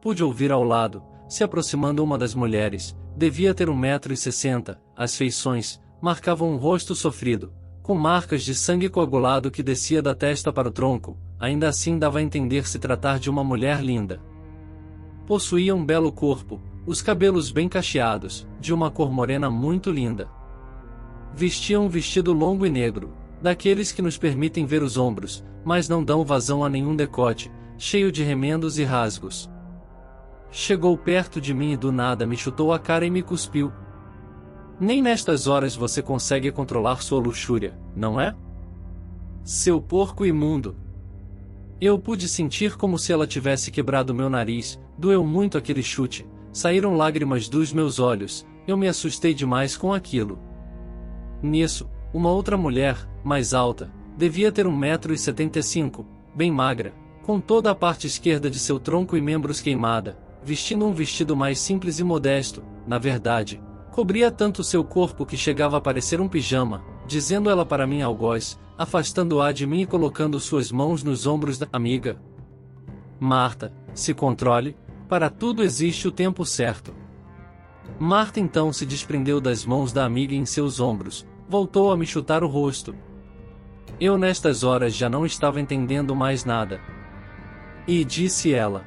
pude ouvir ao lado, se aproximando uma das mulheres. Devia ter 1,60 m, as feições marcavam um rosto sofrido, com marcas de sangue coagulado que descia da testa para o tronco, ainda assim dava a entender se tratar de uma mulher linda. Possuía um belo corpo, os cabelos bem cacheados, de uma cor morena muito linda. Vestia um vestido longo e negro, daqueles que nos permitem ver os ombros, mas não dão vazão a nenhum decote, cheio de remendos e rasgos. Chegou perto de mim e do nada me chutou a cara e me cuspiu. Nem nestas horas você consegue controlar sua luxúria, não é? Seu porco imundo! Eu pude sentir como se ela tivesse quebrado meu nariz, doeu muito aquele chute, saíram lágrimas dos meus olhos, eu me assustei demais com aquilo. Nisso, uma outra mulher, mais alta, devia ter 1,75 m, bem magra, com toda a parte esquerda de seu tronco e membros queimada, vestindo um vestido mais simples e modesto, na verdade, cobria tanto seu corpo que chegava a parecer um pijama, dizendo ela para mim algoz, afastando-a de mim e colocando suas mãos nos ombros da amiga. Marta, se controle, para tudo existe o tempo certo. Marta então se desprendeu das mãos da amiga em seus ombros, voltou a me chutar o rosto. Eu nestas horas já não estava entendendo mais nada. E disse ela: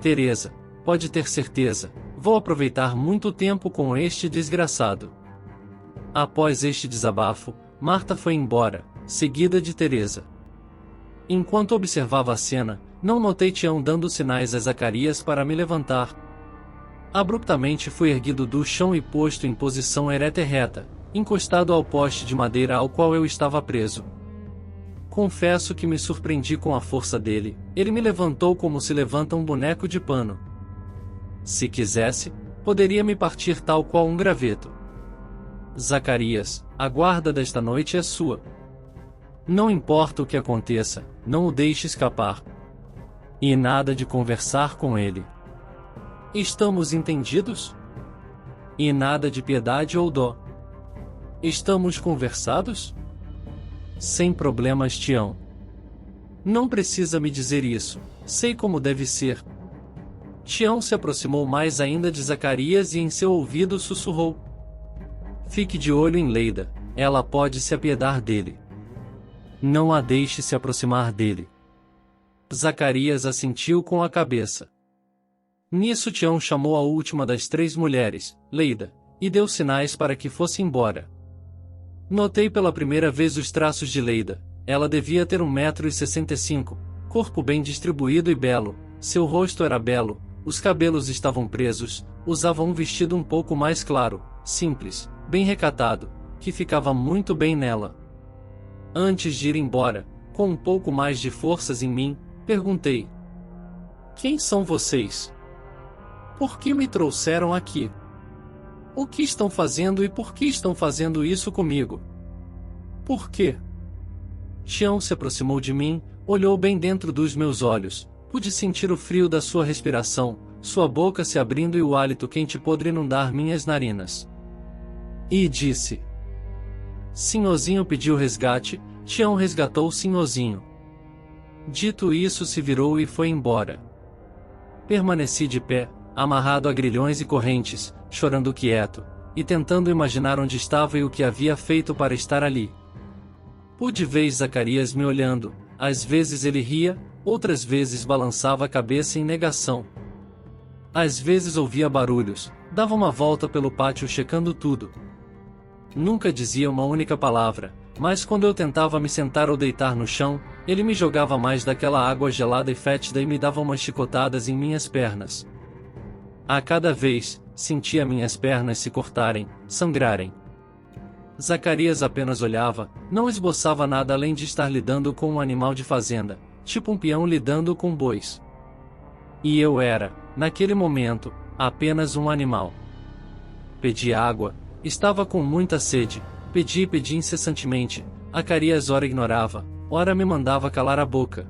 Teresa, pode ter certeza, vou aproveitar muito tempo com este desgraçado. Após este desabafo, Marta foi embora, seguida de Teresa. Enquanto observava a cena, não notei Tião dando sinais a Zacarias para me levantar. Abruptamente fui erguido do chão e posto em posição ereta e reta, encostado ao poste de madeira ao qual eu estava preso. Confesso que me surpreendi com a força dele, ele me levantou como se levanta um boneco de pano. Se quisesse, poderia me partir tal qual um graveto. Zacarias, a guarda desta noite é sua. Não importa o que aconteça, não o deixe escapar. E nada de conversar com ele. Estamos entendidos? E nada de piedade ou dó. Estamos conversados? Sem problemas, Tião. Não precisa me dizer isso, sei como deve ser. Tião se aproximou mais ainda de Zacarias e em seu ouvido sussurrou: Fique de olho em Leida, ela pode se apiedar dele. Não a deixe se aproximar dele. Zacarias assentiu com a cabeça. Nisso Tião chamou a última das 3 mulheres, Leida, e deu sinais para que fosse embora. Notei pela primeira vez os traços de Leida. Ela devia ter 1,65 m, corpo bem distribuído e belo, seu rosto era belo, os cabelos estavam presos, usava um vestido um pouco mais claro, simples, bem recatado, que ficava muito bem nela. Antes de ir embora, com um pouco mais de forças em mim, perguntei: Quem são vocês? Por que me trouxeram aqui? O que estão fazendo e por que estão fazendo isso comigo? Por quê? Tião se aproximou de mim, olhou bem dentro dos meus olhos, pude sentir o frio da sua respiração, sua boca se abrindo e o hálito quente podre inundar minhas narinas. E disse: Sinhozinho pediu resgate, Tião resgatou Sinhozinho. Dito isso se virou e foi embora. Permaneci de pé, amarrado a grilhões e correntes, chorando quieto, e tentando imaginar onde estava e o que havia feito para estar ali. Pude ver Zacarias me olhando, às vezes ele ria, outras vezes balançava a cabeça em negação. Às vezes ouvia barulhos, dava uma volta pelo pátio checando tudo. Nunca dizia uma única palavra, mas quando eu tentava me sentar ou deitar no chão, ele me jogava mais daquela água gelada e fétida e me dava umas chicotadas em minhas pernas. A cada vez, sentia minhas pernas se cortarem, sangrarem. Zacarias apenas olhava, não esboçava nada além de estar lidando com um animal de fazenda, tipo um peão lidando com bois. E eu era, naquele momento, apenas um animal. Pedi água, estava com muita sede, pedi e pedi incessantemente, Zacarias ora ignorava, ora me mandava calar a boca.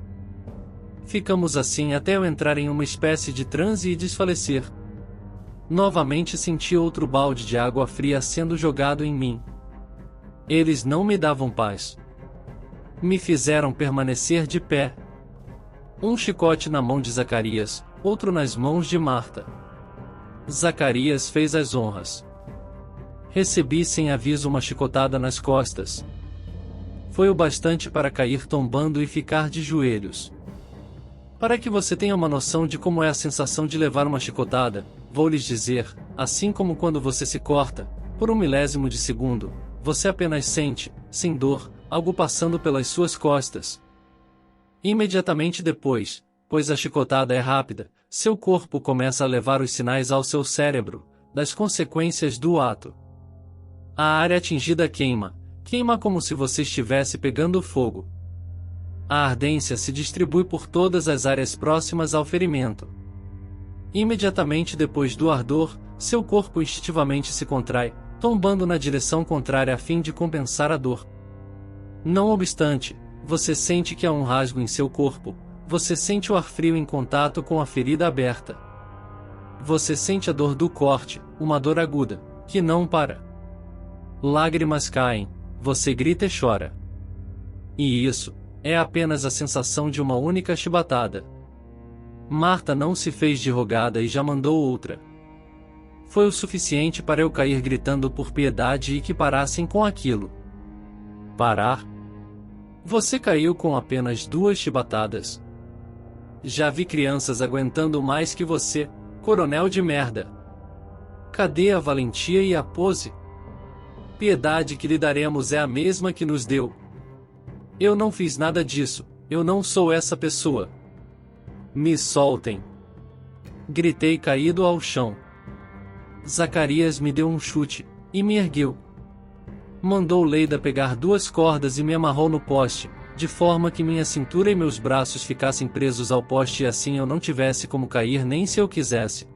Ficamos assim até eu entrar em uma espécie de transe e desfalecer. Novamente senti outro balde de água fria sendo jogado em mim. Eles não me davam paz. Me fizeram permanecer de pé. Um chicote na mão de Zacarias, outro nas mãos de Marta. Zacarias fez as honras. Recebi sem aviso uma chicotada nas costas. Foi o bastante para cair tombando e ficar de joelhos. Para que você tenha uma noção de como é a sensação de levar uma chicotada, vou lhes dizer, assim como quando você se corta, por 1/1000 de segundo, você apenas sente, sem dor, algo passando pelas suas costas. Imediatamente depois, pois a chicotada é rápida, seu corpo começa a levar os sinais ao seu cérebro, das consequências do ato. A área atingida queima como se você estivesse pegando fogo. A ardência se distribui por todas as áreas próximas ao ferimento. Imediatamente depois do ardor, seu corpo instintivamente se contrai, tombando na direção contrária a fim de compensar a dor. Não obstante, você sente que há um rasgo em seu corpo, você sente o ar frio em contato com a ferida aberta. Você sente a dor do corte, uma dor aguda, que não para. Lágrimas caem, você grita e chora. E isso é apenas a sensação de uma única chibatada. Marta não se fez de rogada e já mandou outra. Foi o suficiente para eu cair gritando por piedade e que parassem com aquilo. Parar? Você caiu com apenas 2 chibatadas. Já vi crianças aguentando mais que você, coronel de merda. Cadê a valentia e a pose? Piedade que lhe daremos é a mesma que nos deu. Eu não fiz nada disso, eu não sou essa pessoa. Me soltem. Gritei caído ao chão. Zacarias me deu um chute, e me ergueu. Mandou Leida pegar 2 cordas e me amarrou no poste, de forma que minha cintura e meus braços ficassem presos ao poste e assim eu não tivesse como cair nem se eu quisesse.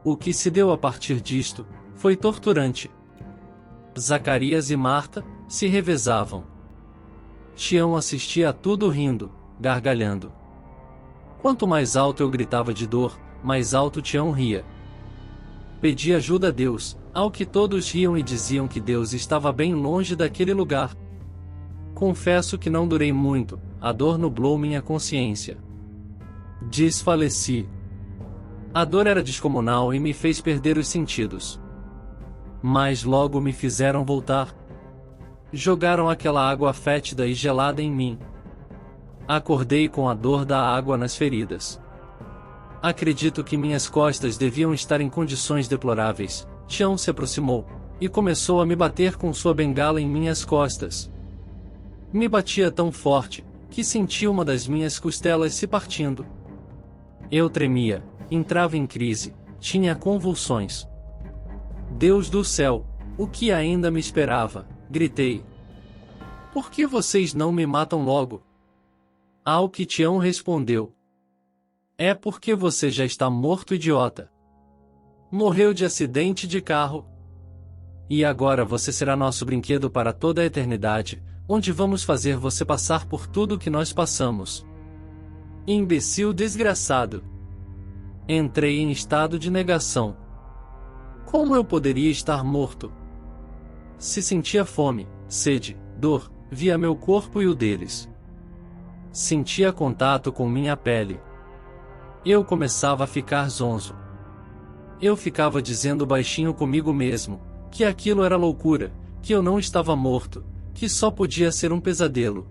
O que se deu a partir disto, foi torturante. Zacarias e Marta se revezavam. Tião assistia a tudo rindo, gargalhando. Quanto mais alto eu gritava de dor, mais alto Tião ria. Pedi ajuda a Deus, ao que todos riam e diziam que Deus estava bem longe daquele lugar. Confesso que não durei muito, a dor nublou minha consciência. Desfaleci. A dor era descomunal e me fez perder os sentidos. Mas logo me fizeram voltar. Jogaram aquela água fétida e gelada em mim. Acordei com a dor da água nas feridas. Acredito que minhas costas deviam estar em condições deploráveis. Tião se aproximou e começou a me bater com sua bengala em minhas costas. Me batia tão forte que senti uma das minhas costelas se partindo. Eu tremia, entrava em crise, tinha convulsões. Deus do céu, o que ainda me esperava? Gritei. Por que vocês não me matam logo? Ao que Tião respondeu. É porque você já está morto, idiota. Morreu de acidente de carro. E agora você será nosso brinquedo para toda a eternidade, onde vamos fazer você passar por tudo o que nós passamos. Imbecil desgraçado. Entrei em estado de negação. Como eu poderia estar morto? Se sentia fome, sede, dor, via meu corpo e o deles. Sentia contato com minha pele. Eu começava a ficar zonzo. Eu ficava dizendo baixinho comigo mesmo, que aquilo era loucura, que eu não estava morto, que só podia ser um pesadelo.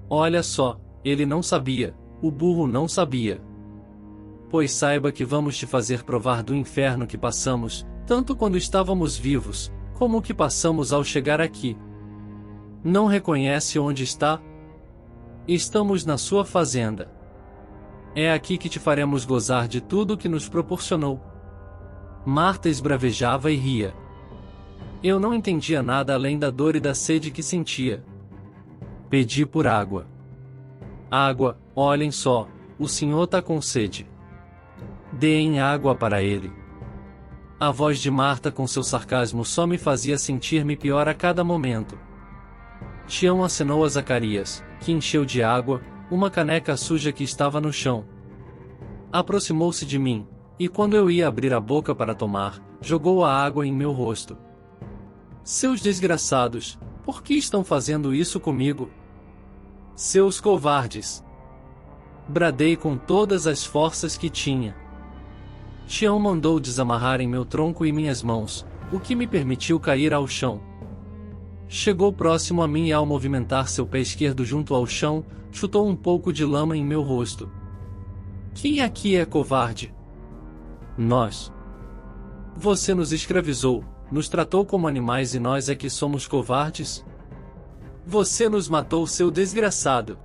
Olha só, ele não sabia, o burro não sabia. Pois saiba que vamos te fazer provar do inferno que passamos, tanto quando estávamos vivos, como o que passamos ao chegar aqui. Não reconhece onde está? Estamos na sua fazenda. É aqui que te faremos gozar de tudo que nos proporcionou. Marta esbravejava e ria. Eu não entendia nada além da dor e da sede que sentia. Pedi por água. Água, olhem só, o senhor tá com sede. Deem água para ele. A voz de Marta com seu sarcasmo só me fazia sentir-me pior a cada momento. Tião acenou a Zacarias, que encheu de água uma caneca suja que estava no chão. Aproximou-se de mim, e quando eu ia abrir a boca para tomar, jogou a água em meu rosto. Seus desgraçados, por que estão fazendo isso comigo? Seus covardes! Bradei com todas as forças que tinha. Tião mandou desamarrarem meu tronco e minhas mãos, o que me permitiu cair ao chão. Chegou próximo a mim e ao movimentar seu pé esquerdo junto ao chão, chutou um pouco de lama em meu rosto. Quem aqui é covarde? Nós. Você nos escravizou, nos tratou como animais e nós é que somos covardes? Você nos matou, seu desgraçado.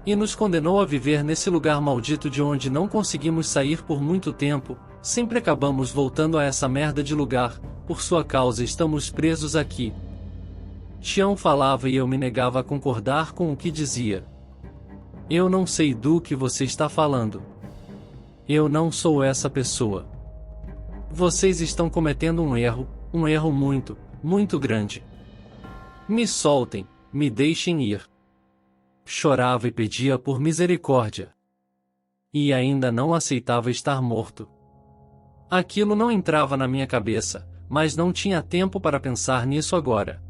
E nos condenou a viver nesse lugar maldito de onde não conseguimos sair por muito tempo, sempre acabamos voltando a essa merda de lugar, por sua causa estamos presos aqui. Tião falava e eu me negava a concordar com o que dizia. Eu não sei do que você está falando. Eu não sou essa pessoa. Vocês estão cometendo um erro muito, muito grande. Me soltem, me deixem ir. Chorava e pedia por misericórdia. E ainda não aceitava estar morto. Aquilo não entrava na minha cabeça, mas não tinha tempo para pensar nisso agora.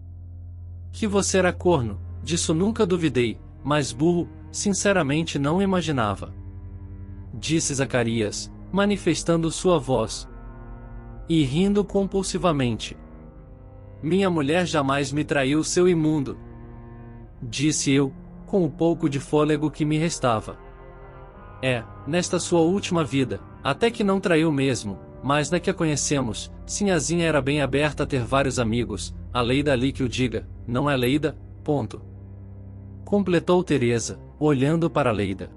Que você era corno, disso nunca duvidei, mas burro, sinceramente não imaginava. Disse Zacarias, manifestando sua voz. E rindo compulsivamente. Minha mulher jamais me traiu, seu imundo. Disse eu, com o pouco de fôlego que me restava. Nesta sua última vida, até que não traiu mesmo, mas na que a conhecemos, Sinhazinha era bem aberta a ter vários amigos, a Leida ali que o diga, não é Leida, ponto. Completou Teresa, olhando para Leida.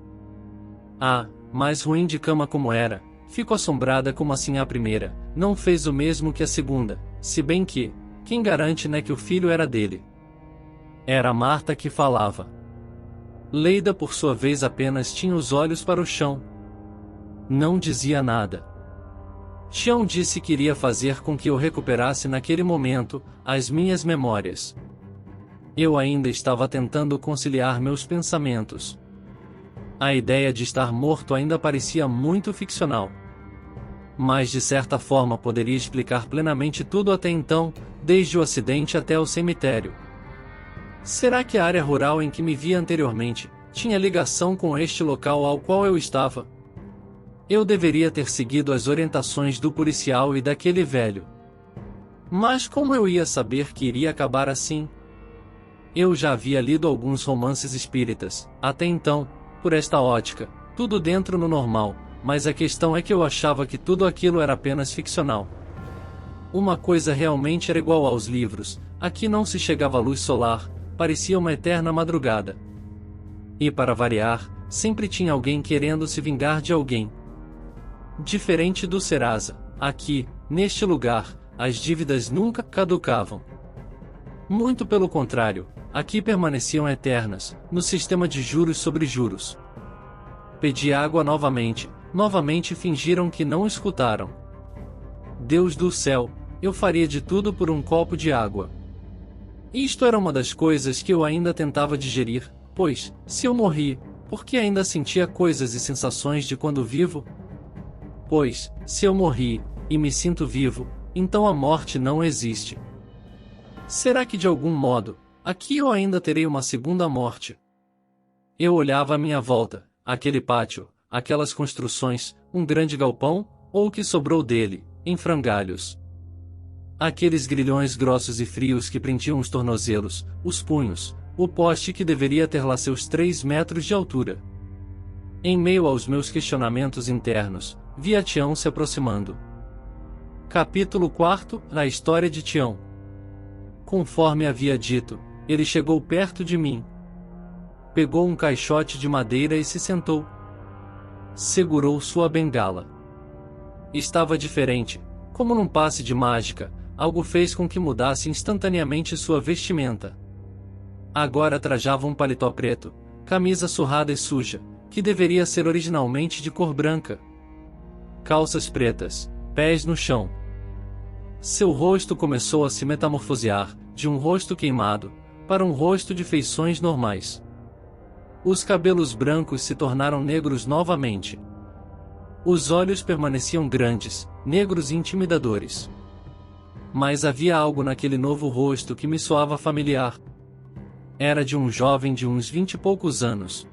Mais ruim de cama como era, fico assombrada como assim a primeira, não fez o mesmo que a segunda, se bem que, quem garante né que o filho era dele? Era Marta que falava. Leida por sua vez apenas tinha os olhos para o chão. Não dizia nada. Tião disse que iria fazer com que eu recuperasse naquele momento as minhas memórias. Eu ainda estava tentando conciliar meus pensamentos. A ideia de estar morto ainda parecia muito ficcional. Mas de certa forma poderia explicar plenamente tudo até então, desde o acidente até o cemitério. Será que a área rural em que me via anteriormente tinha ligação com este local ao qual eu estava? Eu deveria ter seguido as orientações do policial e daquele velho. Mas como eu ia saber que iria acabar assim? Eu já havia lido alguns romances espíritas, até então, por esta ótica, tudo dentro no normal, mas a questão é que eu achava que tudo aquilo era apenas ficcional. Uma coisa realmente era igual aos livros, aqui não se chegava luz solar, parecia uma eterna madrugada. E para variar, sempre tinha alguém querendo se vingar de alguém. Diferente do Serasa, aqui, neste lugar, as dívidas nunca caducavam. Muito pelo contrário, aqui permaneciam eternas, no sistema de juros sobre juros. Pedi água novamente fingiram que não escutaram. Deus do céu, eu faria de tudo por um copo de água. Isto era uma das coisas que eu ainda tentava digerir, pois, se eu morri, por que ainda sentia coisas e sensações de quando vivo? Pois, se eu morri, e me sinto vivo, então a morte não existe. Será que de algum modo, aqui eu ainda terei uma segunda morte? Eu olhava à minha volta, aquele pátio, aquelas construções, um grande galpão, ou o que sobrou dele, em frangalhos. Aqueles grilhões grossos e frios que prendiam os tornozelos, os punhos, o poste que deveria ter lá seus 3 metros de altura. Em meio aos meus questionamentos internos, via Tião se aproximando. Capítulo 4 – A história de Tião. Conforme havia dito, ele chegou perto de mim. Pegou um caixote de madeira e se sentou. Segurou sua bengala. Estava diferente, como num passe de mágica, algo fez com que mudasse instantaneamente sua vestimenta. Agora trajava um paletó preto, camisa surrada e suja, que deveria ser originalmente de cor branca. Calças pretas, pés no chão. Seu rosto começou a se metamorfosear, de um rosto queimado, para um rosto de feições normais. Os cabelos brancos se tornaram negros novamente. Os olhos permaneciam grandes, negros e intimidadores. Mas havia algo naquele novo rosto que me soava familiar. Era de um jovem de uns 20 e poucos anos.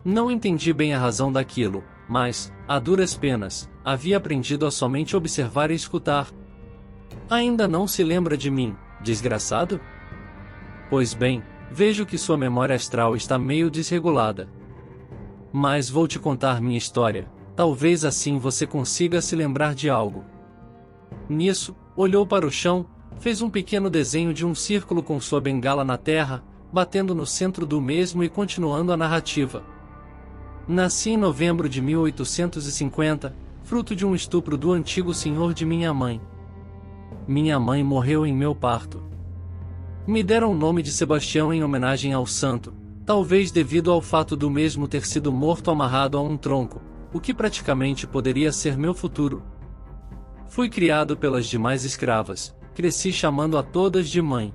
Não entendi bem a razão daquilo, mas, a duras penas, havia aprendido a somente observar e escutar. Ainda não se lembra de mim, desgraçado? Pois bem, vejo que sua memória astral está meio desregulada. Mas vou te contar minha história, talvez assim você consiga se lembrar de algo. Nisso, olhou para o chão, fez um pequeno desenho de um círculo com sua bengala na terra, batendo no centro do mesmo e continuando a narrativa. Nasci em novembro de 1850, fruto de um estupro do antigo senhor de minha mãe. Minha mãe morreu em meu parto. Me deram o nome de Sebastião em homenagem ao santo, talvez devido ao fato do mesmo ter sido morto amarrado a um tronco, o que praticamente poderia ser meu futuro. Fui criado pelas demais escravas, cresci chamando a todas de mãe.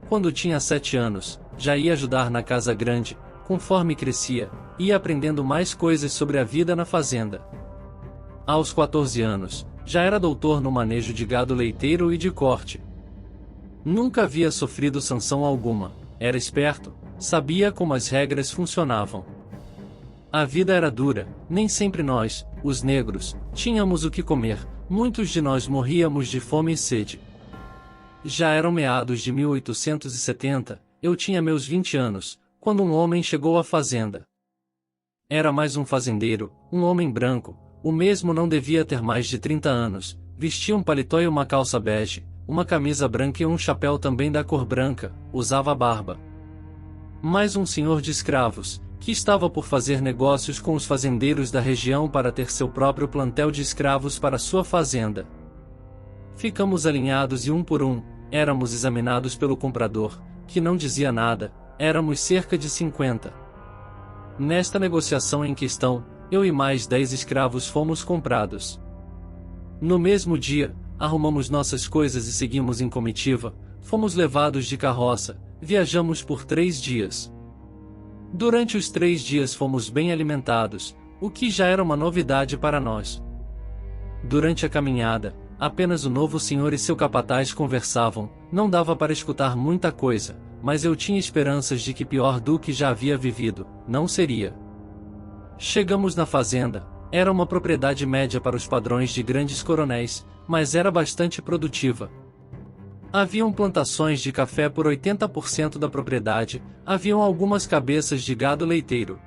Quando tinha 7 anos, já ia ajudar na casa grande, conforme crescia, ia aprendendo mais coisas sobre a vida na fazenda. Aos 14 anos, já era doutor no manejo de gado leiteiro e de corte. Nunca havia sofrido sanção alguma, era esperto, sabia como as regras funcionavam. A vida era dura, nem sempre nós, os negros, tínhamos o que comer, muitos de nós morríamos de fome e sede. Já eram meados de 1870, eu tinha meus 20 anos, quando um homem chegou à fazenda. Era mais um fazendeiro, um homem branco, o mesmo não devia ter mais de 30 anos, vestia um paletó e uma calça bege, uma camisa branca e um chapéu também da cor branca, usava barba. Mais um senhor de escravos, que estava por fazer negócios com os fazendeiros da região para ter seu próprio plantel de escravos para sua fazenda. Ficamos alinhados e um por um, éramos examinados pelo comprador, que não dizia nada, éramos cerca de 50. Nesta negociação em questão, eu e mais 10 escravos fomos comprados. No mesmo dia, arrumamos nossas coisas e seguimos em comitiva, fomos levados de carroça, viajamos por 3 dias. Durante os 3 dias fomos bem alimentados, o que já era uma novidade para nós. Durante a caminhada, apenas o novo senhor e seu capataz conversavam, não dava para escutar muita coisa, mas eu tinha esperanças de que pior do que já havia vivido, não seria. Chegamos na fazenda, era uma propriedade média para os padrões de grandes coronéis, mas era bastante produtiva. Haviam plantações de café por 80% da propriedade, haviam algumas cabeças de gado leiteiro.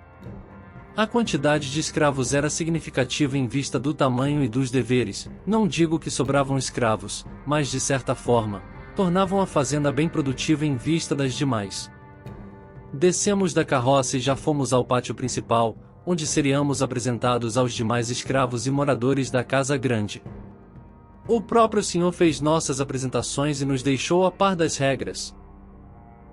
A quantidade de escravos era significativa em vista do tamanho e dos deveres, não digo que sobravam escravos, mas de certa forma, tornavam a fazenda bem produtiva em vista das demais. Descemos da carroça e já fomos ao pátio principal, onde seríamos apresentados aos demais escravos e moradores da casa grande. O próprio senhor fez nossas apresentações e nos deixou a par das regras.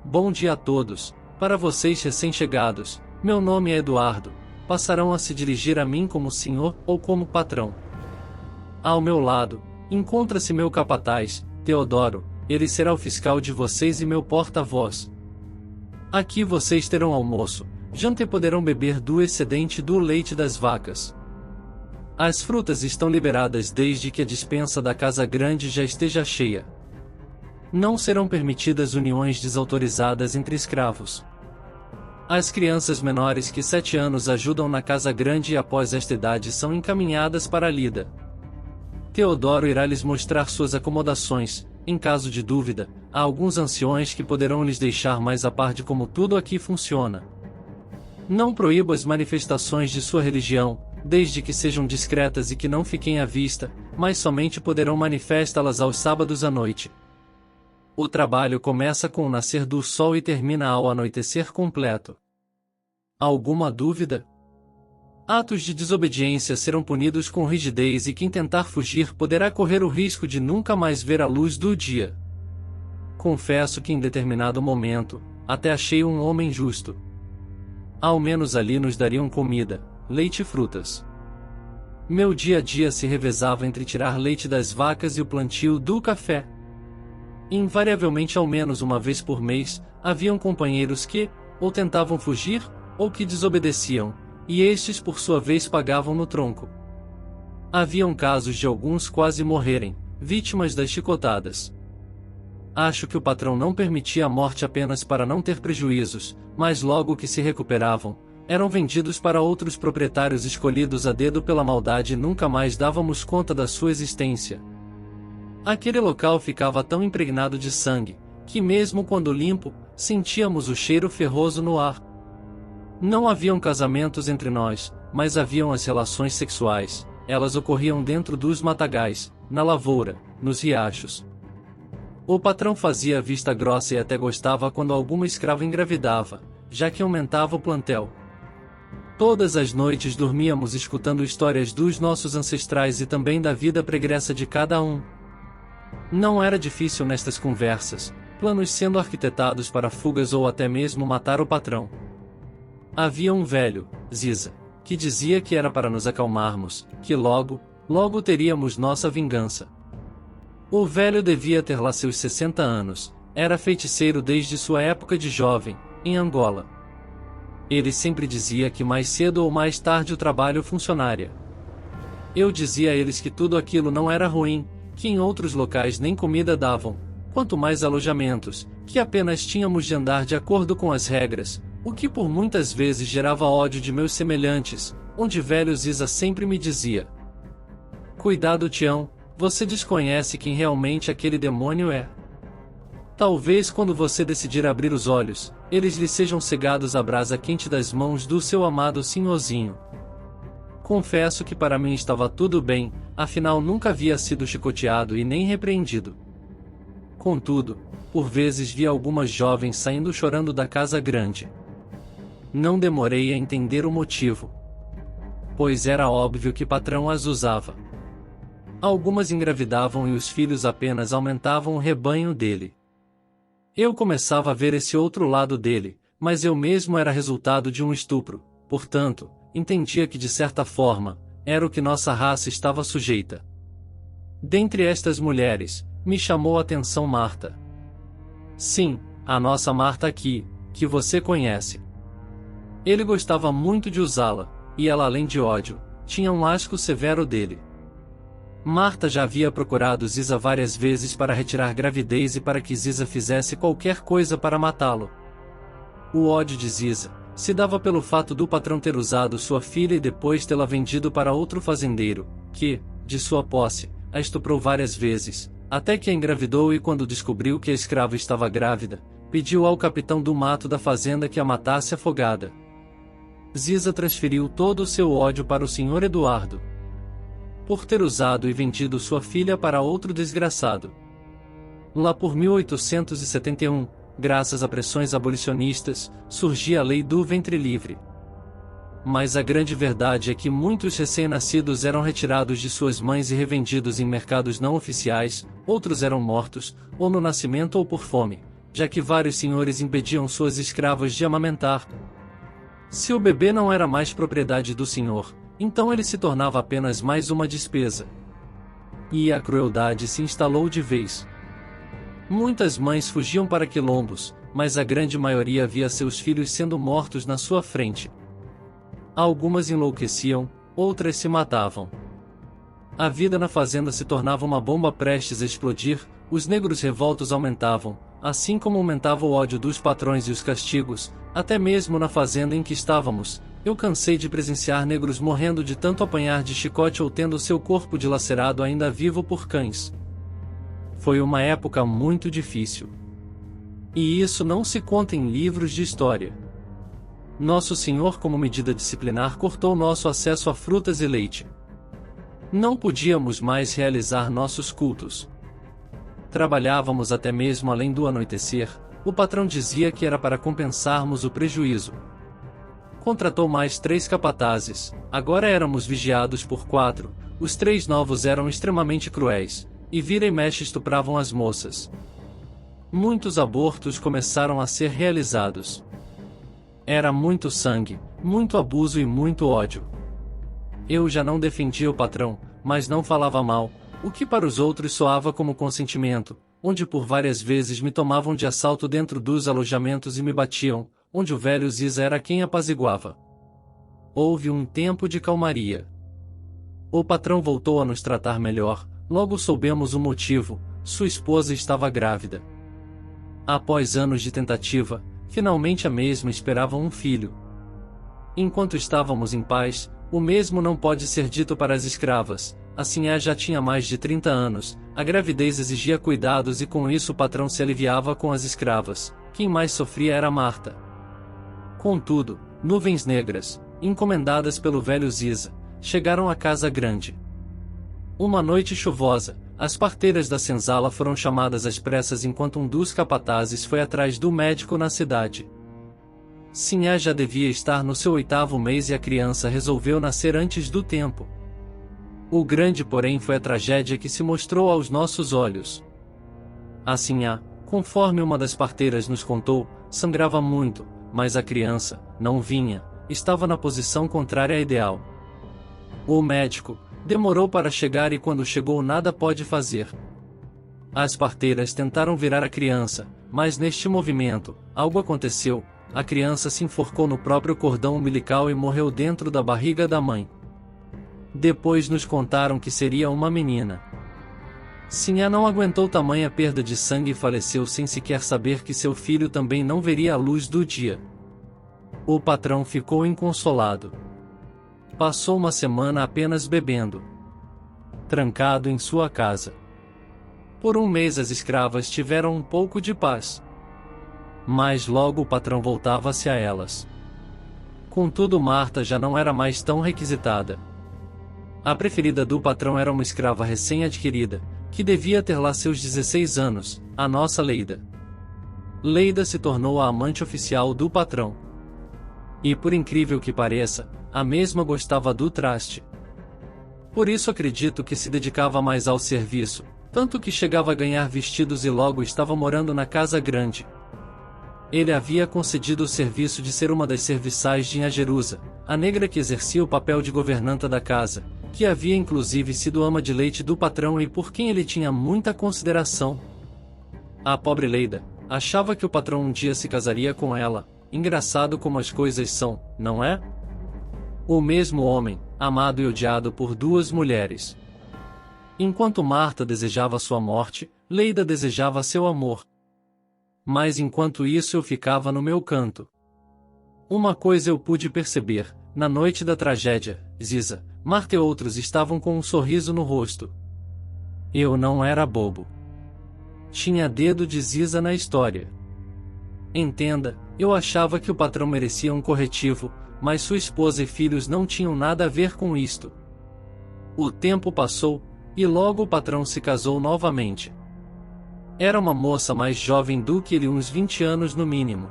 Bom dia a todos, para vocês recém-chegados, meu nome é Eduardo, passarão a se dirigir a mim como senhor ou como patrão. Ao meu lado, encontra-se meu capataz, Teodoro, ele será o fiscal de vocês e meu porta-voz. Aqui vocês terão almoço, janta e poderão beber do excedente do leite das vacas. As frutas estão liberadas desde que a despensa da casa grande já esteja cheia. Não serão permitidas uniões desautorizadas entre escravos. As crianças menores que 7 anos ajudam na casa grande e após esta idade são encaminhadas para a lida. Teodoro irá lhes mostrar suas acomodações, em caso de dúvida, há alguns anciões que poderão lhes deixar mais a par de como tudo aqui funciona. Não proíba as manifestações de sua religião, desde que sejam discretas e que não fiquem à vista, mas somente poderão manifestá-las aos sábados à noite. O trabalho começa com o nascer do sol e termina ao anoitecer completo. Alguma dúvida? Atos de desobediência serão punidos com rigidez e quem tentar fugir poderá correr o risco de nunca mais ver a luz do dia. Confesso que em determinado momento, até achei um homem justo. Ao menos ali nos dariam comida, leite e frutas. Meu dia a dia se revezava entre tirar leite das vacas e o plantio do café. Invariavelmente ao menos uma vez por mês, haviam companheiros que, ou tentavam fugir, ou que desobedeciam, e estes por sua vez pagavam no tronco. Haviam casos de alguns quase morrerem, vítimas das chicotadas. Acho que o patrão não permitia a morte apenas para não ter prejuízos, mas logo que se recuperavam, eram vendidos para outros proprietários escolhidos a dedo pela maldade e nunca mais dávamos conta da sua existência. Aquele local ficava tão impregnado de sangue, que mesmo quando limpo, sentíamos o cheiro ferroso no ar. Não haviam casamentos entre nós, mas haviam as relações sexuais. Elas ocorriam dentro dos matagais, na lavoura, nos riachos. O patrão fazia vista grossa e até gostava quando alguma escrava engravidava, já que aumentava o plantel. Todas as noites dormíamos escutando histórias dos nossos ancestrais e também da vida pregressa de cada um. Não era difícil nestas conversas, planos sendo arquitetados para fugas ou até mesmo matar o patrão. Havia um velho, Ziza, que dizia que era para nos acalmarmos, que logo teríamos nossa vingança. O velho devia ter lá seus 60 anos, era feiticeiro desde sua época de jovem, em Angola. Ele sempre dizia que mais cedo ou mais tarde o trabalho funcionaria. Eu dizia a eles que tudo aquilo não era ruim, que em outros locais nem comida davam, quanto mais alojamentos, que apenas tínhamos de andar de acordo com as regras, o que por muitas vezes gerava ódio de meus semelhantes, onde velho Ziza sempre me dizia: cuidado, Tião, você desconhece quem realmente aquele demônio é. Talvez quando você decidir abrir os olhos, eles lhe sejam cegados à brasa quente das mãos do seu amado senhorzinho. Confesso que para mim estava tudo bem, afinal nunca havia sido chicoteado e nem repreendido. Contudo, por vezes via algumas jovens saindo chorando da casa grande. Não demorei a entender o motivo, pois era óbvio que patrão as usava. Algumas engravidavam e os filhos apenas aumentavam o rebanho dele. Eu começava a ver esse outro lado dele, mas eu mesmo era resultado de um estupro, portanto, entendia que de certa forma, era o que nossa raça estava sujeita. Dentre estas mulheres, me chamou a atenção Marta. Sim, a nossa Marta aqui, que você conhece. Ele gostava muito de usá-la, e ela além de ódio, tinha um asco severo dele. Marta já havia procurado Ziza várias vezes para retirar gravidez e para que Ziza fizesse qualquer coisa para matá-lo. O ódio de Ziza se dava pelo fato do patrão ter usado sua filha e depois tê-la vendido para outro fazendeiro, que, de sua posse, a estuprou várias vezes, até que a engravidou e quando descobriu que a escrava estava grávida, pediu ao capitão do mato da fazenda que a matasse afogada. Ziza transferiu todo o seu ódio para o Sr. Eduardo, por ter usado e vendido sua filha para outro desgraçado. Lá por 1871, graças a pressões abolicionistas, surgia a lei do ventre livre. Mas a grande verdade é que muitos recém-nascidos eram retirados de suas mães e revendidos em mercados não oficiais, outros eram mortos, ou no nascimento ou por fome, já que vários senhores impediam suas escravas de amamentar. Se o bebê não era mais propriedade do senhor, então ele se tornava apenas mais uma despesa. E a crueldade se instalou de vez. Muitas mães fugiam para quilombos, mas a grande maioria via seus filhos sendo mortos na sua frente. Algumas enlouqueciam, outras se matavam. A vida na fazenda se tornava uma bomba prestes a explodir, os negros revoltos aumentavam, assim como aumentava o ódio dos patrões e os castigos, até mesmo na fazenda em que estávamos. Eu cansei de presenciar negros morrendo de tanto apanhar de chicote ou tendo seu corpo dilacerado ainda vivo por cães. Foi uma época muito difícil. E isso não se conta em livros de história. Nosso Senhor, como medida disciplinar, cortou nosso acesso a frutas e leite. Não podíamos mais realizar nossos cultos. Trabalhávamos até mesmo além do anoitecer. O patrão dizia que era para compensarmos o prejuízo. Contratou mais 3 capatazes, agora éramos vigiados por 4, os 3 novos eram extremamente cruéis, e vira e mexe estupravam as moças. Muitos abortos começaram a ser realizados. Era muito sangue, muito abuso e muito ódio. Eu já não defendia o patrão, mas não falava mal, o que para os outros soava como consentimento, onde por várias vezes me tomavam de assalto dentro dos alojamentos e me batiam, onde o velho Ziza era quem apaziguava. Houve um tempo de calmaria. O patrão voltou a nos tratar melhor, logo soubemos o motivo, sua esposa estava grávida. Após anos de tentativa, finalmente a mesma esperava um filho. Enquanto estávamos em paz, o mesmo não pode ser dito para as escravas. A Sinhá já tinha mais de 30 anos, a gravidez exigia cuidados e com isso o patrão se aliviava com as escravas. Quem mais sofria era Marta. Contudo, nuvens negras, encomendadas pelo velho Ziza, chegaram à casa grande. Uma noite chuvosa, as parteiras da senzala foram chamadas às pressas enquanto um dos capatazes foi atrás do médico na cidade. Sinhá já devia estar no seu 8º mês e a criança resolveu nascer antes do tempo. O grande porém foi a tragédia que se mostrou aos nossos olhos. A Sinhá, conforme uma das parteiras nos contou, sangrava muito, mas a criança não vinha, estava na posição contrária à ideal. O médico demorou para chegar e quando chegou nada pôde fazer. As parteiras tentaram virar a criança, mas neste movimento, algo aconteceu, a criança se enforcou no próprio cordão umbilical e morreu dentro da barriga da mãe. Depois nos contaram que seria uma menina. Sinhá não aguentou tamanha perda de sangue e faleceu sem sequer saber que seu filho também não veria a luz do dia. O patrão ficou inconsolado. Passou uma semana apenas bebendo, trancado em sua casa. Por um mês as escravas tiveram um pouco de paz. Mas logo o patrão voltava-se a elas. Contudo, Marta já não era mais tão requisitada. A preferida do patrão era uma escrava recém-adquirida, que devia ter lá seus 16 anos, a nossa Leida. Leida se tornou a amante oficial do patrão. E por incrível que pareça, a mesma gostava do traste. Por isso acredito que se dedicava mais ao serviço, tanto que chegava a ganhar vestidos e logo estava morando na casa grande. Ele havia concedido o serviço de ser uma das serviçais de Nhajerusa, a negra que exercia o papel de governanta da casa, que havia inclusive sido ama de leite do patrão e por quem ele tinha muita consideração. A pobre Leida achava que o patrão um dia se casaria com ela. Engraçado como as coisas são, não é? O mesmo homem, amado e odiado por duas mulheres. Enquanto Marta desejava sua morte, Leida desejava seu amor. Mas enquanto isso eu ficava no meu canto. Uma coisa eu pude perceber, na noite da tragédia, Ziza, Marta e outros estavam com um sorriso no rosto. Eu não era bobo. Tinha dedo de Ziza na história. Entenda, eu achava que o patrão merecia um corretivo, mas sua esposa e filhos não tinham nada a ver com isto. O tempo passou, e logo o patrão se casou novamente. Era uma moça mais jovem do que ele, uns 20 anos no mínimo.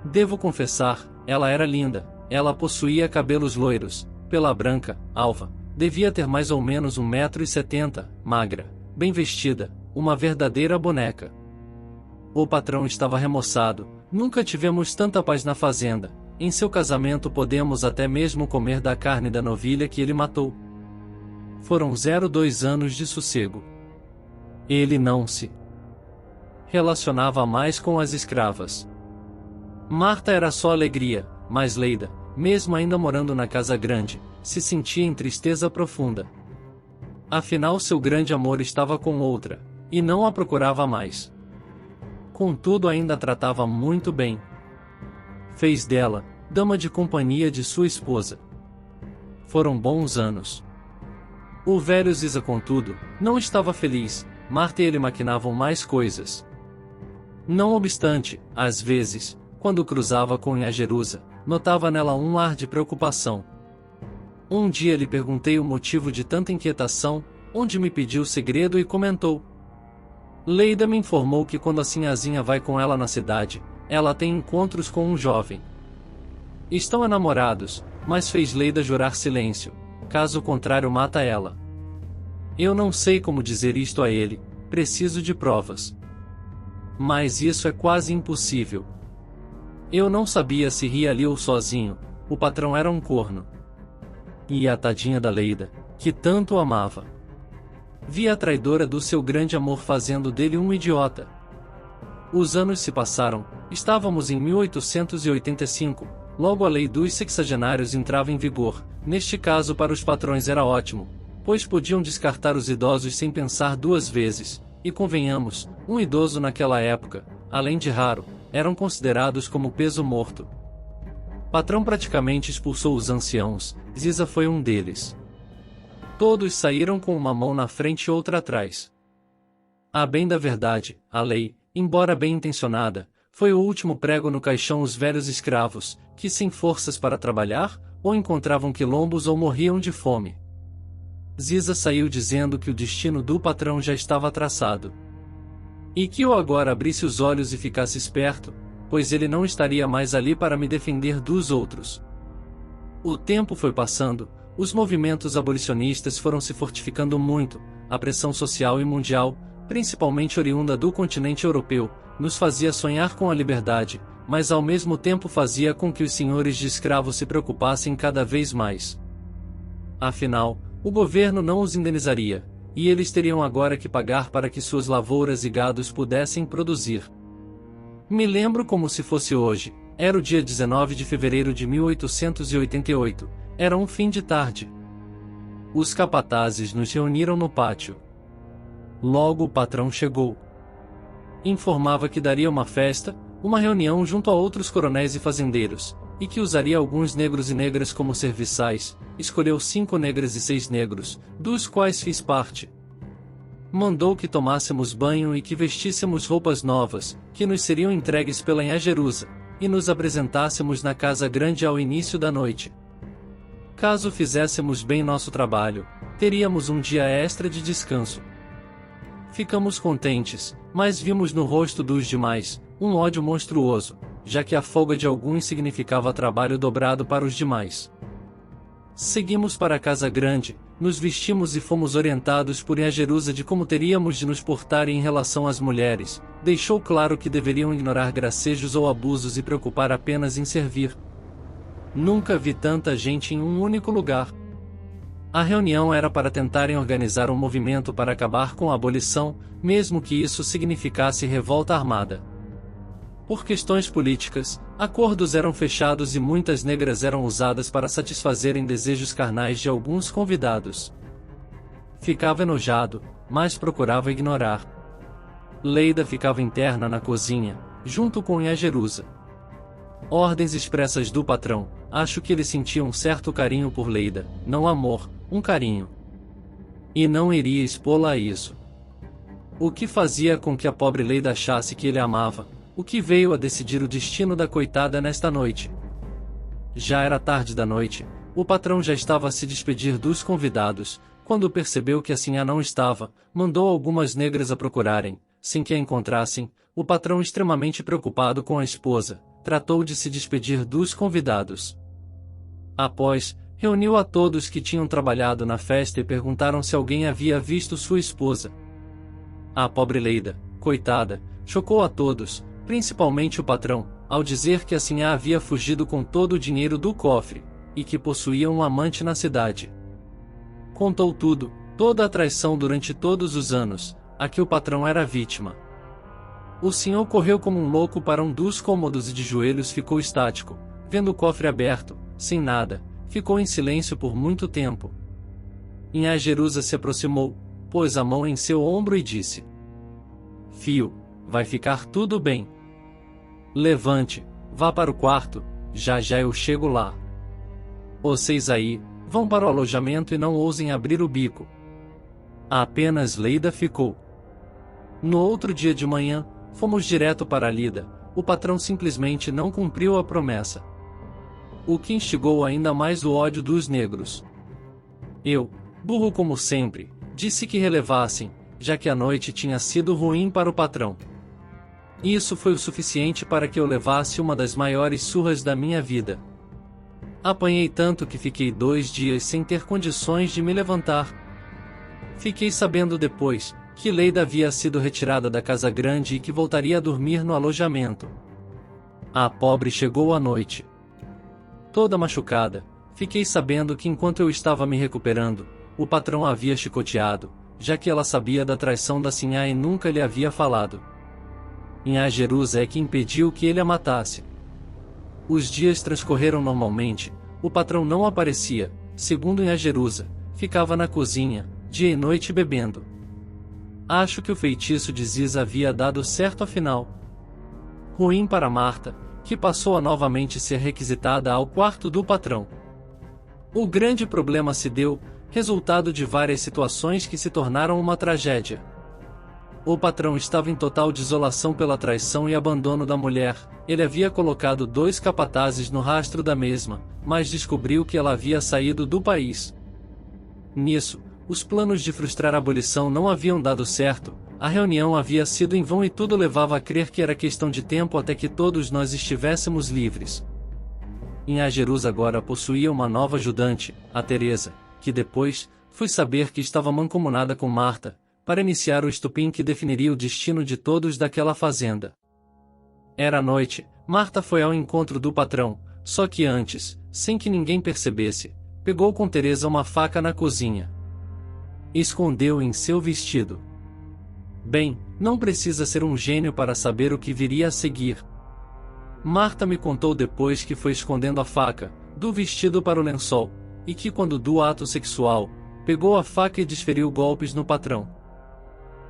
Devo confessar, ela era linda, ela possuía cabelos loiros, pela branca, alva, devia ter mais ou menos 1,70 m, magra, bem vestida, uma verdadeira boneca. O patrão estava remoçado, nunca tivemos tanta paz na fazenda, em seu casamento podemos até mesmo comer da carne da novilha que ele matou. Foram 2 anos de sossego. Ele não se relacionava mais com as escravas. Marta era só alegria, mas Leida, mesmo ainda morando na casa grande, se sentia em tristeza profunda. Afinal seu grande amor estava com outra, e não a procurava mais. Contudo ainda a tratava muito bem. Fez dela dama de companhia de sua esposa. Foram bons anos. O velho Ziza, contudo, não estava feliz. Marta e ele maquinavam mais coisas. Não obstante, às vezes, quando cruzava com Nhajerusa, notava nela um ar de preocupação. Um dia lhe perguntei o motivo de tanta inquietação, onde me pediu o segredo e comentou. Leida me informou que quando a Sinhazinha vai com ela na cidade, ela tem encontros com um jovem. Estão enamorados, mas fez Leida jurar silêncio, caso contrário mata ela. Eu não sei como dizer isto a ele, preciso de provas. Mas isso é quase impossível. Eu não sabia se ria ali ou sozinho, o patrão era um corno. E a tadinha da Leida, que tanto o amava. Via a traidora do seu grande amor fazendo dele um idiota. Os anos se passaram, estávamos em 1885, logo a lei dos sexagenários entrava em vigor. Neste caso para os patrões era ótimo, pois podiam descartar os idosos sem pensar 2 vezes, e convenhamos, um idoso naquela época, além de raro, eram considerados como peso morto. Patrão praticamente expulsou os anciãos, Ziza foi um deles. Todos saíram com uma mão na frente e outra atrás. A bem da verdade, a lei, embora bem intencionada, foi o último prego no caixão. Os velhos escravos, que sem forças para trabalhar, ou encontravam quilombos ou morriam de fome. Ziza saiu dizendo que o destino do patrão já estava traçado. E que eu agora abrisse os olhos e ficasse esperto, pois ele não estaria mais ali para me defender dos outros. O tempo foi passando, os movimentos abolicionistas foram se fortificando muito, a pressão social e mundial, principalmente oriunda do continente europeu, nos fazia sonhar com a liberdade, mas ao mesmo tempo fazia com que os senhores de escravos se preocupassem cada vez mais. Afinal, o governo não os indenizaria, e eles teriam agora que pagar para que suas lavouras e gados pudessem produzir. Me lembro como se fosse hoje, era o dia 19 de fevereiro de 1888, era um fim de tarde. Os capatazes nos reuniram no pátio. Logo o patrão chegou. Informava que daria uma festa, uma reunião junto a outros coronéis e fazendeiros, e que usaria alguns negros e negras como serviçais. Escolheu 5 negras e 6 negros, dos quais fiz parte. Mandou que tomássemos banho e que vestíssemos roupas novas, que nos seriam entregues pela Nhã Jerusa, e nos apresentássemos na casa grande ao início da noite. Caso fizéssemos bem nosso trabalho, teríamos um dia extra de descanso. Ficamos contentes, mas vimos no rosto dos demais um ódio monstruoso, já que a folga de alguns significava trabalho dobrado para os demais. Seguimos para a casa grande, nos vestimos e fomos orientados por Nhã Jerusa de como teríamos de nos portar em relação às mulheres. Deixou claro que deveriam ignorar gracejos ou abusos e preocupar apenas em servir. Nunca vi tanta gente em um único lugar. A reunião era para tentarem organizar um movimento para acabar com a abolição, mesmo que isso significasse revolta armada. Por questões políticas, acordos eram fechados e muitas negras eram usadas para satisfazerem desejos carnais de alguns convidados. Ficava enojado, mas procurava ignorar. Leida ficava interna na cozinha, junto com Nhã Jerusa. Ordens expressas do patrão, acho que ele sentia um certo carinho por Leida, não amor, um carinho. E não iria expô-la a isso. O que fazia com que a pobre Leida achasse que ele a amava, o que veio a decidir o destino da coitada nesta noite. Já era tarde da noite, o patrão já estava a se despedir dos convidados, quando percebeu que a sinhá não estava, mandou algumas negras a procurarem, sem que a encontrassem. O patrão, extremamente preocupado com a esposa, tratou de se despedir dos convidados. Após, reuniu a todos que tinham trabalhado na festa e perguntaram se alguém havia visto sua esposa. A pobre Leida, coitada, chocou a todos, principalmente o patrão, ao dizer que a sinhá havia fugido com todo o dinheiro do cofre, e que possuía um amante na cidade. Contou tudo, toda a traição durante todos os anos, a que o patrão era vítima. O senhor correu como um louco para um dos cômodos e de joelhos ficou estático, vendo o cofre aberto, sem nada, ficou em silêncio por muito tempo. Nhã Jerusa se aproximou, pôs a mão em seu ombro e disse: "Fio, vai ficar tudo bem. Levante, vá para o quarto, já já eu chego lá. Vocês aí, vão para o alojamento e não ousem abrir o bico." Apenas Leida ficou. No outro dia de manhã, fomos direto para a lida. O patrão simplesmente não cumpriu a promessa. O que instigou ainda mais o ódio dos negros. Eu, burro como sempre, disse que relevassem, já que a noite tinha sido ruim para o patrão. Isso foi o suficiente para que eu levasse uma das maiores surras da minha vida. Apanhei tanto que fiquei 2 dias sem ter condições de me levantar. Fiquei sabendo depois que Leida havia sido retirada da casa grande e que voltaria a dormir no alojamento. A pobre chegou à noite. Toda machucada, fiquei sabendo que enquanto eu estava me recuperando, o patrão a havia chicoteado, já que ela sabia da traição da sinhá e nunca lhe havia falado. Nhã Jerusa é que impediu que ele a matasse. Os dias transcorreram normalmente, o patrão não aparecia, segundo Nhã Jerusa, ficava na cozinha, dia e noite bebendo. Acho que o feitiço de Ziza havia dado certo afinal. Ruim para Marta, que passou a novamente ser requisitada ao quarto do patrão. O grande problema se deu, resultado de várias situações que se tornaram uma tragédia. O patrão estava em total desolação pela traição e abandono da mulher. Ele havia colocado 2 capatazes no rastro da mesma, mas descobriu que ela havia saído do país. Nisso, os planos de frustrar a abolição não haviam dado certo, a reunião havia sido em vão e tudo levava a crer que era questão de tempo até que todos nós estivéssemos livres. Inhajerus agora possuía uma nova ajudante, a Teresa, que depois, fui saber que estava mancomunada com Marta, para iniciar o estupim que definiria o destino de todos daquela fazenda. Era noite, Marta foi ao encontro do patrão, só que antes, sem que ninguém percebesse, pegou com Teresa uma faca na cozinha. Escondeu em seu vestido. Bem, não precisa ser um gênio para saber o que viria a seguir. Marta me contou depois que foi escondendo a faca, do vestido para o lençol, e que quando do ato sexual, pegou a faca e desferiu golpes no patrão.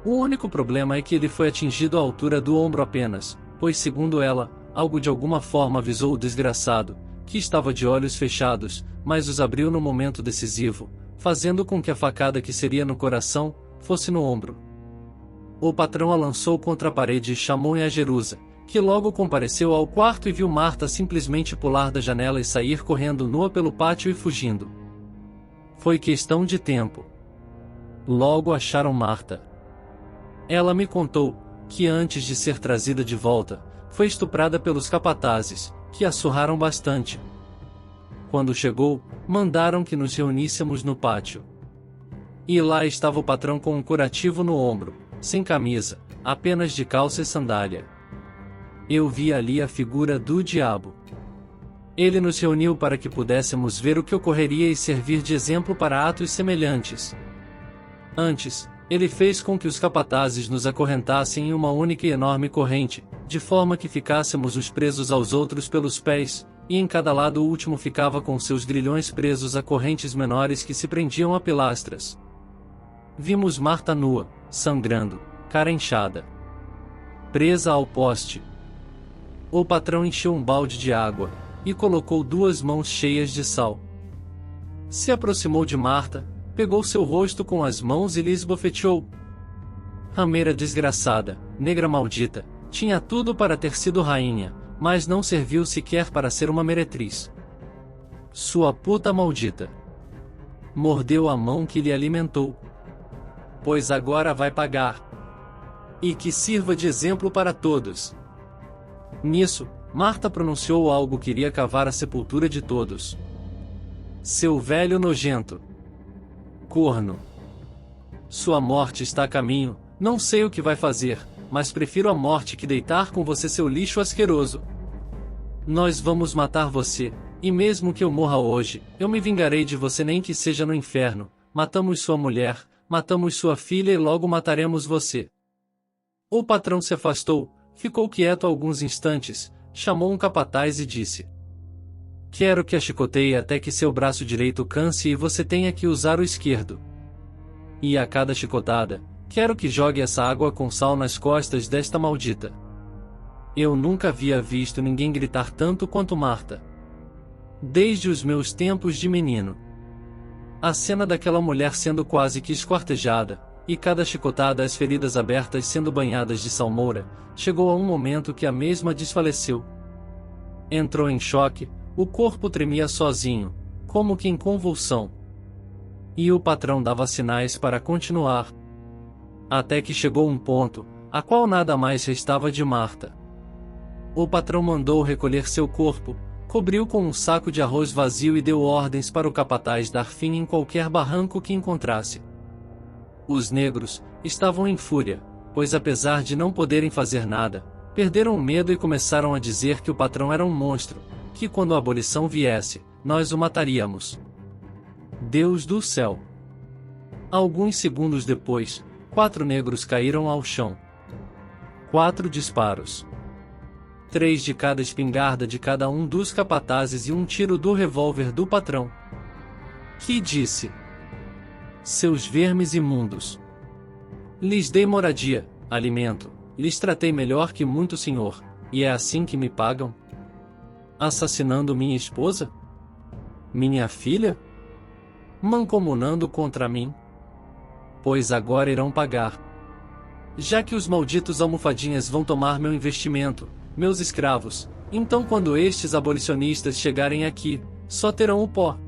O único problema é que ele foi atingido à altura do ombro apenas, pois segundo ela, algo de alguma forma avisou o desgraçado, que estava de olhos fechados, mas os abriu no momento decisivo, fazendo com que a facada que seria no coração, fosse no ombro. O patrão a lançou contra a parede e chamou Inhajerusa, que logo compareceu ao quarto e viu Marta simplesmente pular da janela e sair correndo nua pelo pátio e fugindo. Foi questão de tempo. Logo acharam Marta. Ela me contou que antes de ser trazida de volta, foi estuprada pelos capatazes, que a surraram bastante. Quando chegou, mandaram que nos reuníssemos no pátio. E lá estava o patrão com um curativo no ombro, sem camisa, apenas de calça e sandália. Eu vi ali a figura do diabo. Ele nos reuniu para que pudéssemos ver o que ocorreria e servir de exemplo para atos semelhantes. Antes, ele fez com que os capatazes nos acorrentassem em uma única e enorme corrente, de forma que ficássemos os presos aos outros pelos pés, e em cada lado o último ficava com seus grilhões presos a correntes menores que se prendiam a pilastras. Vimos Marta nua, sangrando, cara inchada, presa ao poste. O patrão encheu um balde de água, e colocou 2 mãos cheias de sal. Se aproximou de Marta, pegou seu rosto com as mãos e lhe esbofeteou. Rameira desgraçada, negra maldita, tinha tudo para ter sido rainha, mas não serviu sequer para ser uma meretriz. Sua puta maldita. Mordeu a mão que lhe alimentou. Pois agora vai pagar. E que sirva de exemplo para todos. Nisso, Marta pronunciou algo que iria cavar a sepultura de todos. Seu velho nojento. Corno. Sua morte está a caminho, não sei o que vai fazer, mas prefiro a morte que deitar com você seu lixo asqueroso. Nós vamos matar você, e mesmo que eu morra hoje, eu me vingarei de você nem que seja no inferno. Matamos sua mulher, matamos sua filha e logo mataremos você. O patrão se afastou, ficou quieto alguns instantes, chamou um capataz e disse: Quero que a chicoteie até que seu braço direito canse e você tenha que usar o esquerdo. E a cada chicotada, quero que jogue essa água com sal nas costas desta maldita. Eu nunca havia visto ninguém gritar tanto quanto Marta. Desde os meus tempos de menino. A cena daquela mulher sendo quase que esquartejada, e cada chicotada as feridas abertas sendo banhadas de salmoura, chegou a um momento que a mesma desfaleceu. Entrou em choque, o corpo tremia sozinho, como que em convulsão. E o patrão dava sinais para continuar. Até que chegou um ponto, a qual nada mais restava de Marta. O patrão mandou recolher seu corpo, cobriu com um saco de arroz vazio e deu ordens para o capataz dar fim em qualquer barranco que encontrasse. Os negros estavam em fúria, pois apesar de não poderem fazer nada, perderam o medo e começaram a dizer que o patrão era um monstro, que quando a abolição viesse, nós o mataríamos. Deus do céu! Alguns segundos depois, 4 negros caíram ao chão. 4 disparos. 3 de cada espingarda de cada um dos capatazes e um tiro do revólver do patrão. Que disse: Seus vermes imundos. Lhes dei moradia, alimento, lhes tratei melhor que muito senhor, e é assim que me pagam? Assassinando minha esposa? Minha filha? Mancomunando contra mim? Pois agora irão pagar. Já que os malditos almofadinhas vão tomar meu investimento, meus escravos, então quando estes abolicionistas chegarem aqui, só terão o pó.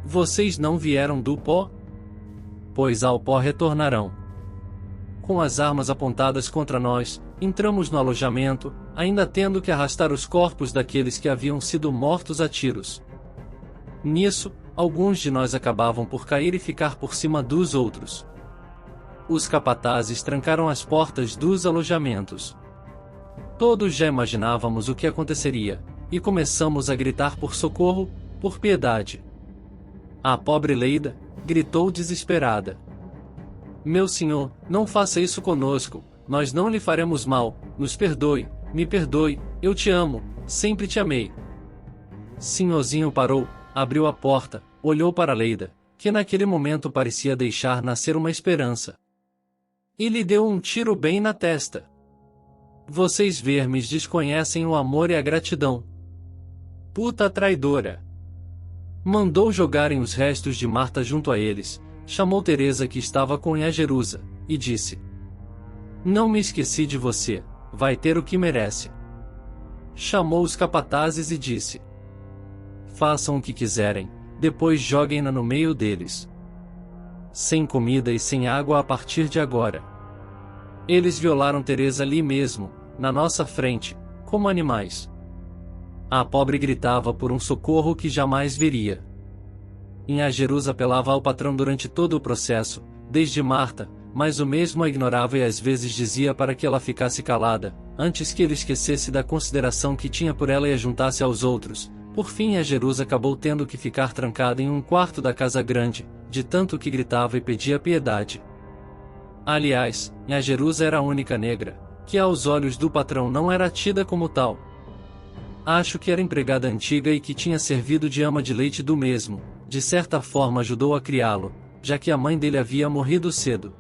Vocês não vieram do pó? Pois ao pó retornarão. Com as armas apontadas contra nós, entramos no alojamento, ainda tendo que arrastar os corpos daqueles que haviam sido mortos a tiros. Nisso, alguns de nós acabavam por cair e ficar por cima dos outros. Os capatazes trancaram as portas dos alojamentos. Todos já imaginávamos o que aconteceria, e começamos a gritar por socorro, por piedade. A pobre Leida gritou desesperada: "Meu senhor, não faça isso conosco, nós não lhe faremos mal, nos perdoe, me perdoe, eu te amo, sempre te amei." Senhorzinho parou, abriu a porta, olhou para Leida, que naquele momento parecia deixar nascer uma esperança, e lhe deu um tiro bem na testa. Vocês vermes desconhecem o amor e a gratidão. Puta traidora! Mandou jogarem os restos de Marta junto a eles, chamou Teresa que estava com Jerusa, e disse: "Não me esqueci de você, vai ter o que merece." Chamou os capatazes e disse: "Façam o que quiserem, depois joguem-na no meio deles. Sem comida e sem água a partir de agora." Eles violaram Teresa ali mesmo, na nossa frente, como animais. A pobre gritava por um socorro que jamais viria. Jerusa apelava ao patrão durante todo o processo, desde Marta, mas o mesmo a ignorava e às vezes dizia para que ela ficasse calada, antes que ele esquecesse da consideração que tinha por ela e a juntasse aos outros. Por fim Jerusa acabou tendo que ficar trancada em um quarto da casa grande, de tanto que gritava e pedia piedade. Aliás, Jerusa era a única negra, que aos olhos do patrão não era tida como tal. Acho que era empregada antiga e que tinha servido de ama de leite do mesmo, de certa forma ajudou a criá-lo, já que a mãe dele havia morrido cedo.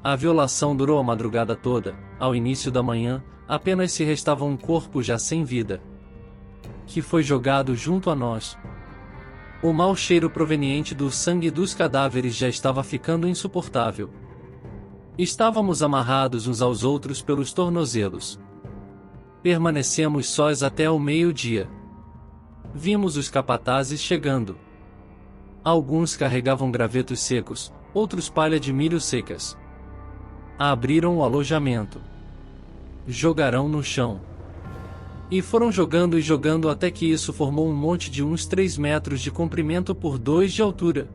A violação durou a madrugada toda, ao início da manhã, apenas se restava um corpo já sem vida, que foi jogado junto a nós. O mau cheiro proveniente do sangue dos cadáveres já estava ficando insuportável. Estávamos amarrados uns aos outros pelos tornozelos. Permanecemos sós até o meio-dia. Vimos os capatazes chegando. Alguns carregavam gravetos secos, outros palha de milho secas. Abriram o alojamento. Jogaram no chão. E foram jogando e jogando até que isso formou um monte de uns 3 metros de comprimento por 2 de altura.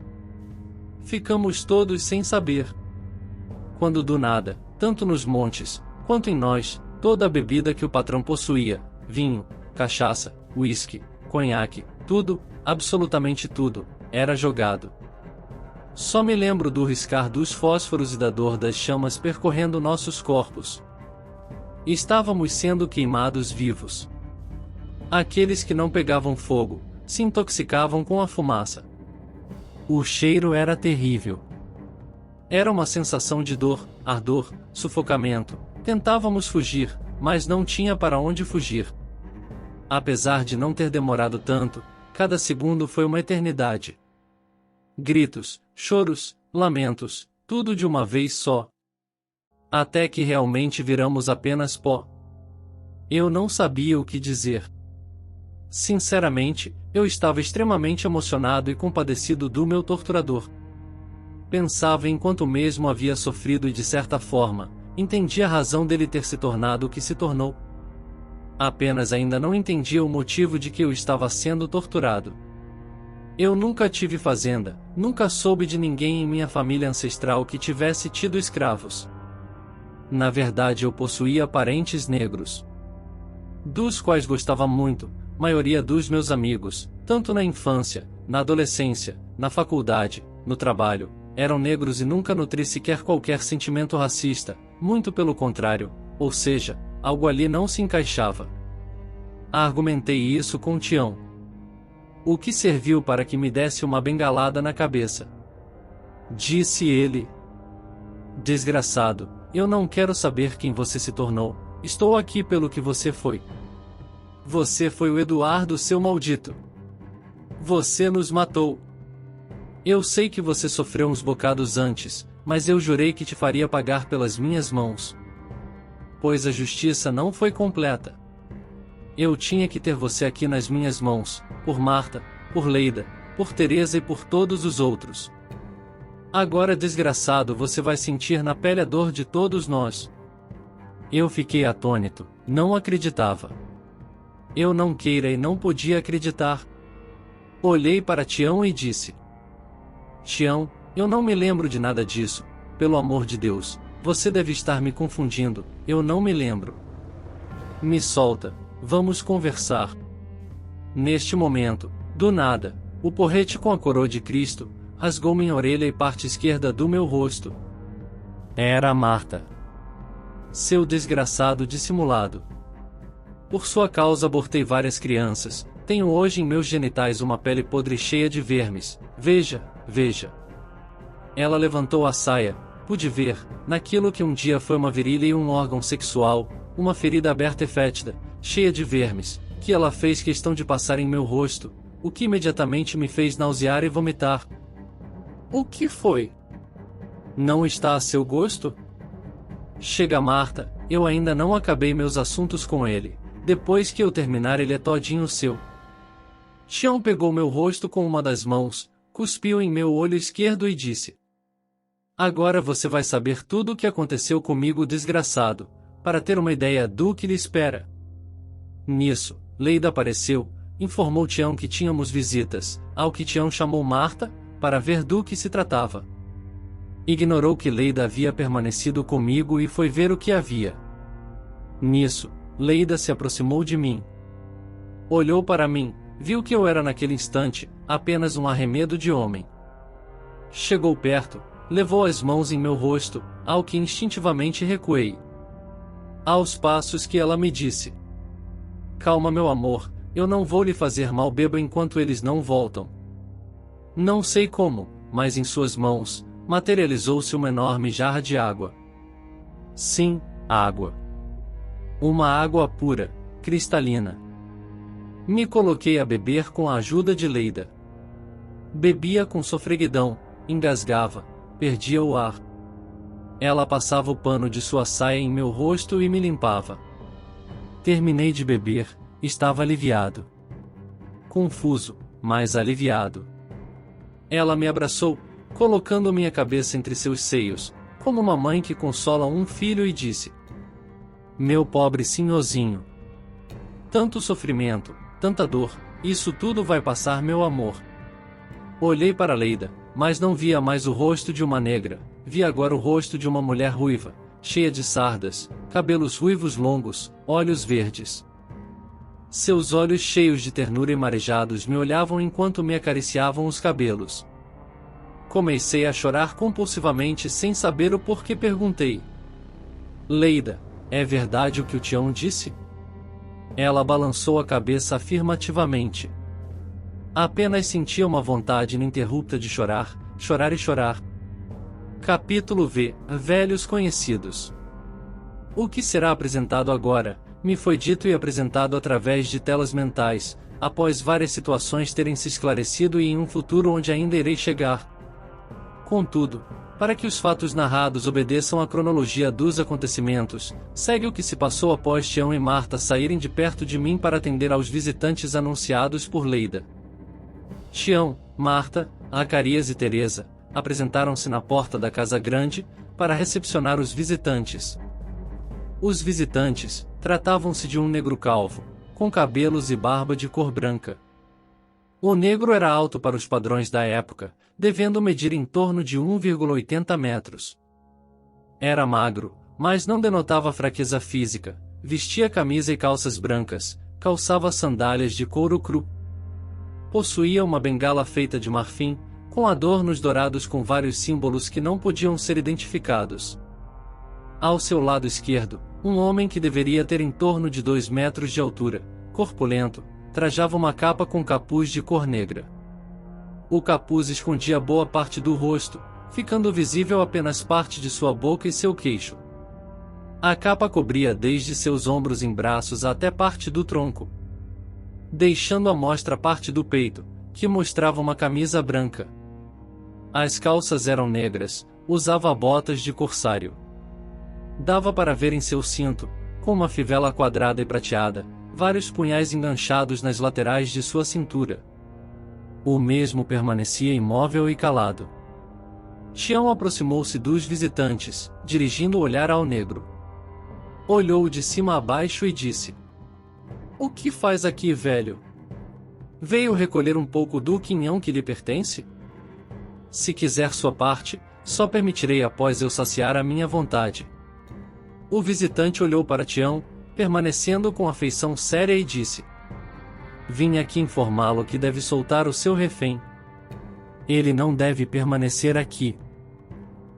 Ficamos todos sem saber. Quando do nada, tanto nos montes, quanto em nós, toda a bebida que o patrão possuía, vinho, cachaça, uísque, conhaque, tudo, absolutamente tudo, era jogado. Só me lembro do riscar dos fósforos e da dor das chamas percorrendo nossos corpos. Estávamos sendo queimados vivos. Aqueles que não pegavam fogo, se intoxicavam com a fumaça. O cheiro era terrível. Era uma sensação de dor, ardor, sufocamento. Tentávamos fugir, mas não tinha para onde fugir. Apesar de não ter demorado tanto, cada segundo foi uma eternidade. Gritos, choros, lamentos, tudo de uma vez só. Até que realmente viramos apenas pó. Eu não sabia o que dizer. Sinceramente, eu estava extremamente emocionado e compadecido do meu torturador. Pensava em quanto mesmo havia sofrido e de certa forma, entendia a razão dele ter se tornado o que se tornou. Apenas ainda não entendia o motivo de que eu estava sendo torturado. Eu nunca tive fazenda, nunca soube de ninguém em minha família ancestral que tivesse tido escravos. Na verdade eu possuía parentes negros, dos quais gostava muito, maioria dos meus amigos, tanto na infância, na adolescência, na faculdade, no trabalho, eram negros e nunca nutri sequer qualquer sentimento racista, muito pelo contrário, ou seja, algo ali não se encaixava. Argumentei isso com Tião, o que serviu para que me desse uma bengalada na cabeça. Disse ele: "Desgraçado, eu não quero saber quem você se tornou, estou aqui pelo que você foi. Você foi o Eduardo, seu maldito. Você nos matou. Eu sei que você sofreu uns bocados antes, mas eu jurei que te faria pagar pelas minhas mãos. Pois a justiça não foi completa. Eu tinha que ter você aqui nas minhas mãos, por Marta, por Leida, por Teresa e por todos os outros. Agora, desgraçado, você vai sentir na pele a dor de todos nós. Eu fiquei atônito, não acreditava. Eu não queira e não podia acreditar. Olhei para Tião e disse: Tião, eu não me lembro de nada disso, pelo amor de Deus, você deve estar me confundindo, eu não me lembro. Me solta, vamos conversar. Neste momento, do nada, o porrete com a coroa de Cristo rasgou minha orelha e parte esquerda do meu rosto. Era Marta. Seu desgraçado dissimulado. Por sua causa abortei várias crianças, tenho hoje em meus genitais uma pele podre cheia de vermes, veja, veja. Ela levantou a saia, pude ver, naquilo que um dia foi uma virilha e um órgão sexual, uma ferida aberta e fétida, cheia de vermes, que ela fez questão de passar em meu rosto, o que imediatamente me fez nausear e vomitar. O que foi? Não está a seu gosto? Chega, Marta, eu ainda não acabei meus assuntos com ele. Depois que eu terminar, ele é todinho seu. Tião pegou meu rosto com uma das mãos, cuspiu em meu olho esquerdo e disse: Agora você vai saber tudo o que aconteceu comigo, desgraçado, para ter uma ideia do que lhe espera. Nisso, Leida apareceu, informou Tião que tínhamos visitas, ao que Tião chamou Marta, para ver do que se tratava. Ignorou que Leida havia permanecido comigo e foi ver o que havia. Nisso, Leida se aproximou de mim. Olhou para mim, viu que eu era naquele instante apenas um arremedo de homem. Chegou perto, levou as mãos em meu rosto, ao que instintivamente recuei. Aos passos que ela me disse: Calma, meu amor, eu não vou lhe fazer mal, beba enquanto eles não voltam. Não sei como, mas em suas mãos materializou-se uma enorme jarra de água. Sim, água. Uma água pura, cristalina. Me coloquei a beber com a ajuda de Leida. Bebia com sofreguidão, engasgava, perdia o ar. Ela passava o pano de sua saia em meu rosto e me limpava. Terminei de beber, estava aliviado. Confuso, mas aliviado. Ela me abraçou, colocando minha cabeça entre seus seios, como uma mãe que consola um filho, e disse: Meu pobre senhorzinho. Tanto sofrimento, tanta dor, isso tudo vai passar, meu amor. Olhei para Leida, mas não via mais o rosto de uma negra, vi agora o rosto de uma mulher ruiva, cheia de sardas, cabelos ruivos longos, olhos verdes. Seus olhos cheios de ternura e marejados me olhavam enquanto me acariciavam os cabelos. Comecei a chorar compulsivamente sem saber o porquê. Perguntei: Leida, é verdade o que o Tião disse? Ela balançou a cabeça afirmativamente. Apenas sentia uma vontade ininterrupta de chorar, chorar e chorar. Capítulo V. Velhos conhecidos. O que será apresentado agora, me foi dito e apresentado através de telas mentais, após várias situações terem se esclarecido e em um futuro onde ainda irei chegar. Contudo, para que os fatos narrados obedeçam à cronologia dos acontecimentos, segue o que se passou após Tião e Marta saírem de perto de mim para atender aos visitantes anunciados por Leida. Tião, Marta, Zacarias e Teresa apresentaram-se na porta da casa grande, para recepcionar os visitantes. Os visitantes tratavam-se de um negro calvo, com cabelos e barba de cor branca. O negro era alto para os padrões da época, devendo medir em torno de 1,80 metros. Era magro, mas não denotava fraqueza física, vestia camisa e calças brancas, calçava sandálias de couro cru. Possuía uma bengala feita de marfim, com adornos dourados com vários símbolos que não podiam ser identificados. Ao seu lado esquerdo, um homem que deveria ter em torno de 2 metros de altura, corpulento, trajava uma capa com capuz de cor negra. O capuz escondia boa parte do rosto, ficando visível apenas parte de sua boca e seu queixo. A capa cobria desde seus ombros em braços até parte do tronco. deixando à mostra parte do peito, que mostrava uma camisa branca. As calças eram negras, usava botas de corsário. Dava para ver em seu cinto, com uma fivela quadrada e prateada, vários punhais enganchados nas laterais de sua cintura. O mesmo permanecia imóvel e calado. Tião aproximou-se dos visitantes, dirigindo o olhar ao negro. Olhou de cima a baixo e disse: "O que faz aqui, velho? Veio recolher um pouco do quinhão que lhe pertence? Se quiser sua parte, só permitirei após eu saciar a minha vontade." O visitante olhou para Tião, permanecendo com a feição séria e disse: "Vim aqui informá-lo que deve soltar o seu refém. Ele não deve permanecer aqui.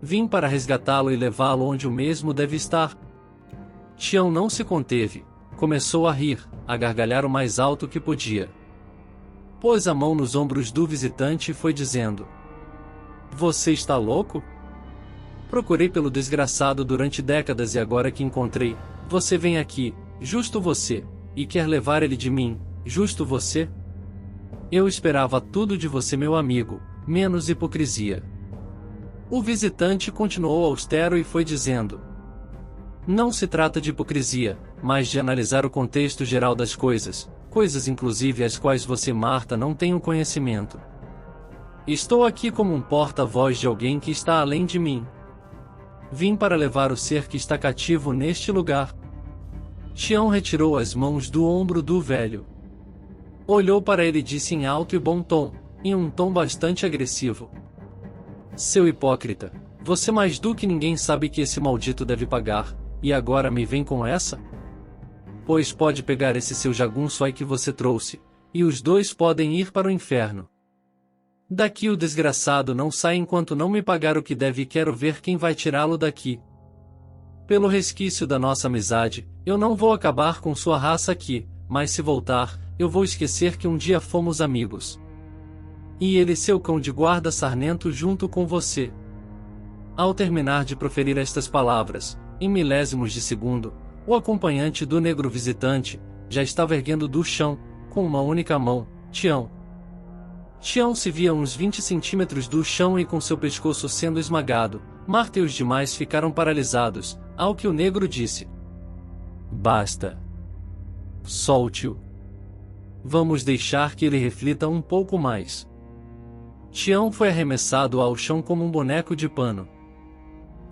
Vim para resgatá-lo e levá-lo onde o mesmo deve estar." Tião não se conteve, começou a rir, a gargalhar o mais alto que podia. Pôs a mão nos ombros do visitante e foi dizendo: "Você está louco? Procurei pelo desgraçado durante décadas e agora que encontrei, você vem aqui, justo você, e quer levar ele de mim, justo você? Eu esperava tudo de você, meu amigo, menos hipocrisia." O visitante continuou austero e foi dizendo: "Não se trata de hipocrisia, mas de analisar o contexto geral das coisas, coisas inclusive as quais você, Marta, não tem o conhecimento. Estou aqui como um porta-voz de alguém que está além de mim. Vim para levar o ser que está cativo neste lugar." Tião retirou as mãos do ombro do velho. Olhou para ele e disse em alto e bom tom, em um tom bastante agressivo: "Seu hipócrita, você mais do que ninguém sabe que esse maldito deve pagar, e agora me vem com essa? Pois pode pegar esse seu jagunço aí que você trouxe, e os dois podem ir para o inferno. Daqui o desgraçado não sai enquanto não me pagar o que deve e quero ver quem vai tirá-lo daqui. Pelo resquício da nossa amizade, eu não vou acabar com sua raça aqui, mas se voltar, eu vou esquecer que um dia fomos amigos. E ele seu cão de guarda sarnento junto com você." Ao terminar de proferir estas palavras, em milésimos de segundo, o acompanhante do negro visitante já estava erguendo do chão, com uma única mão, Tião. Tião se via a uns 20 centímetros do chão e com seu pescoço sendo esmagado. Marta e os demais ficaram paralisados, ao que o negro disse: "Basta. Solte-o. Vamos deixar que ele reflita um pouco mais." Tião foi arremessado ao chão como um boneco de pano.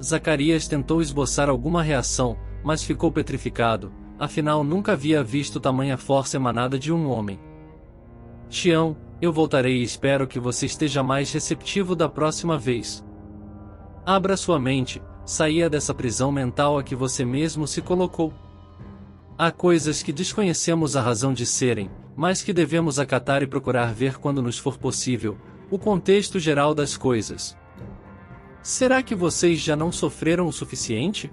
Zacarias tentou esboçar alguma reação, mas ficou petrificado, afinal nunca havia visto tamanha força emanada de um homem. "Tião, eu voltarei e espero que você esteja mais receptivo da próxima vez. Abra sua mente, saia dessa prisão mental a que você mesmo se colocou. Há coisas que desconhecemos a razão de serem, mas que devemos acatar e procurar ver quando nos for possível, o contexto geral das coisas. Será que vocês já não sofreram o suficiente?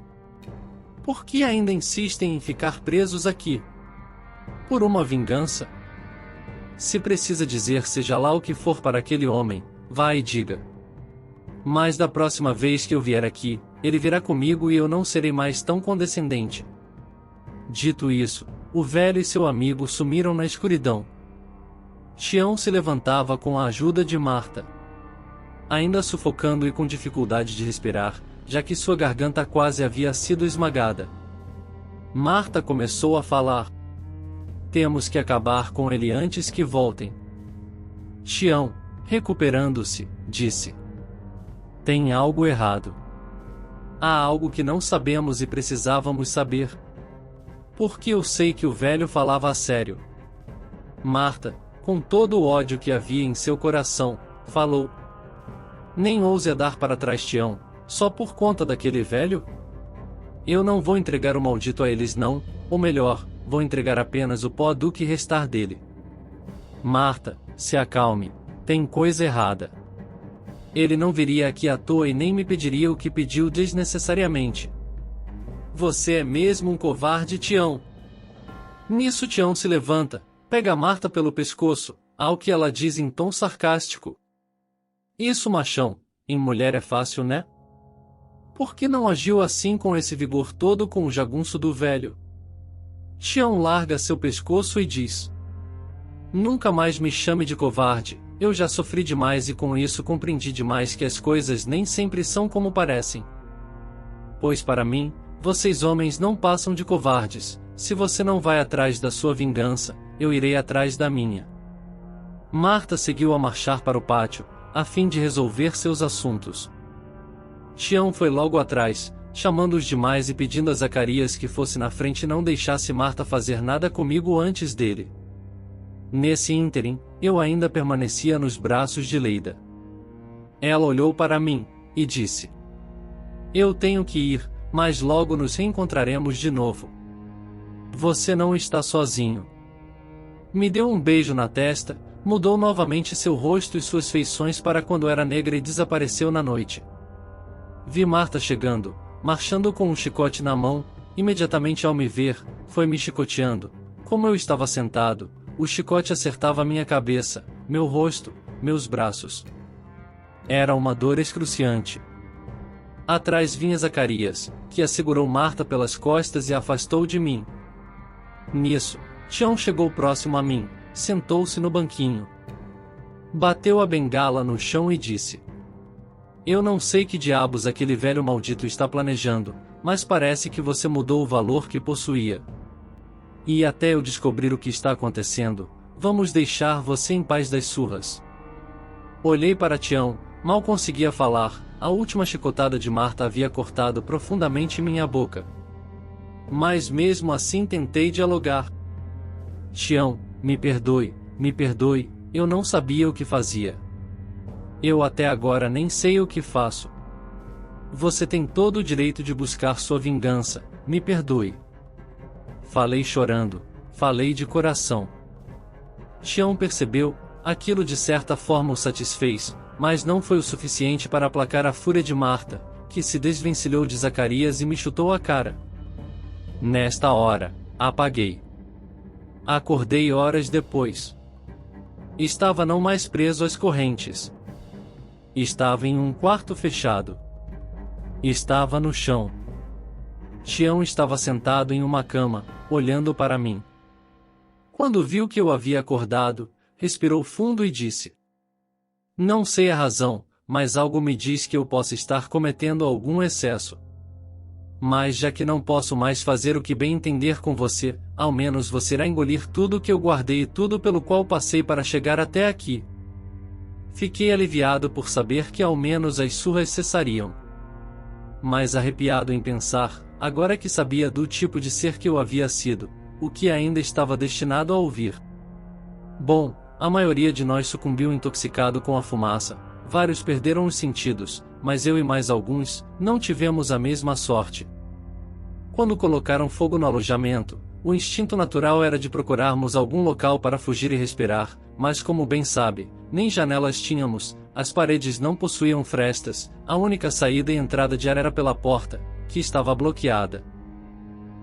Por que ainda insistem em ficar presos aqui? Por uma vingança? Se precisa dizer seja lá o que for para aquele homem, vá e diga. Mas da próxima vez que eu vier aqui, ele virá comigo e eu não serei mais tão condescendente." Dito isso, o velho e seu amigo sumiram na escuridão. Tião se levantava com a ajuda de Marta, ainda sufocando e com dificuldade de respirar, já que sua garganta quase havia sido esmagada. Marta começou a falar: "Temos que acabar com ele antes que voltem." Tião, recuperando-se, disse: "Tem algo errado. Há algo que não sabemos e precisávamos saber." Porque eu sei que o velho falava a sério. Marta, com todo o ódio que havia em seu coração, falou: "Nem ouse dar para trás Tião, só por conta daquele velho? Eu não vou entregar o maldito a eles não, ou melhor, vou entregar apenas o pó do que restar dele." "Marta, se acalme, tem coisa errada. Ele não viria aqui à toa e nem me pediria o que pediu desnecessariamente. Você é mesmo um covarde, Tião." Nisso Tião se levanta, pega Marta pelo pescoço, ao que ela diz em tom sarcástico: "Isso, machão, em mulher é fácil, né? Por que não agiu assim com esse vigor todo com o jagunço do velho?" Tião larga seu pescoço e diz: Nunca mais me chame de covarde, eu já sofri demais e com isso compreendi demais que as coisas nem sempre são como parecem. Pois para mim, vocês homens não passam de covardes. Se você não vai atrás da sua vingança, eu irei atrás da minha. Marta seguiu a marchar para o pátio, a fim de resolver seus assuntos. Tião foi logo atrás, chamando os demais e pedindo a Zacarias que fosse na frente e não deixasse Marta fazer nada comigo antes dele. Nesse ínterim, eu ainda permanecia nos braços de Leida. Ela olhou para mim, e disse: Eu tenho que ir, mas logo nos reencontraremos de novo. Você não está sozinho. Me deu um beijo na testa, mudou novamente seu rosto e suas feições para quando era negra e desapareceu na noite. Vi Marta chegando, marchando com um chicote na mão, imediatamente ao me ver, foi me chicoteando. Como eu estava sentado, o chicote acertava minha cabeça, meu rosto, meus braços. Era uma dor excruciante. Atrás vinha Zacarias, que a segurou Marta pelas costas e a afastou de mim. Nisso, Tião chegou próximo a mim, sentou-se no banquinho. Bateu a bengala no chão e disse: Eu não sei que diabos aquele velho maldito está planejando, mas parece que você mudou o valor que possuía. E até eu descobrir o que está acontecendo, vamos deixar você em paz das surras. Olhei para Tião, mal conseguia falar, a última chicotada de Marta havia cortado profundamente minha boca. Mas mesmo assim tentei dialogar. Tião, me perdoe, eu não sabia o que fazia. Eu até agora nem sei o que faço. Você tem todo o direito de buscar sua vingança, me perdoe. Falei chorando, falei de coração. Tião percebeu, aquilo de certa forma o satisfez, mas não foi o suficiente para aplacar a fúria de Marta, que se desvencilhou de Zacarias e me chutou a cara. Nesta hora, apaguei. Acordei horas depois. Estava não mais preso às correntes. Estava em um quarto fechado. Estava no chão. Tião estava sentado em uma cama, olhando para mim. Quando viu que eu havia acordado, respirou fundo e disse: Não sei a razão, mas algo me diz que eu possa estar cometendo algum excesso. Mas já que não posso mais fazer o que bem entender com você, ao menos você irá engolir tudo que eu guardei e tudo pelo qual passei para chegar até aqui. Fiquei aliviado por saber que ao menos as surras cessariam. Mas arrepiado em pensar, agora que sabia do tipo de ser que eu havia sido, o que ainda estava destinado a ouvir. Bom, a maioria de nós sucumbiu intoxicado com a fumaça, vários perderam os sentidos, mas eu e mais alguns, não tivemos a mesma sorte. Quando colocaram fogo no alojamento, o instinto natural era de procurarmos algum local para fugir e respirar, mas como bem sabe, nem janelas tínhamos, as paredes não possuíam frestas, a única saída e entrada de ar era pela porta, que estava bloqueada.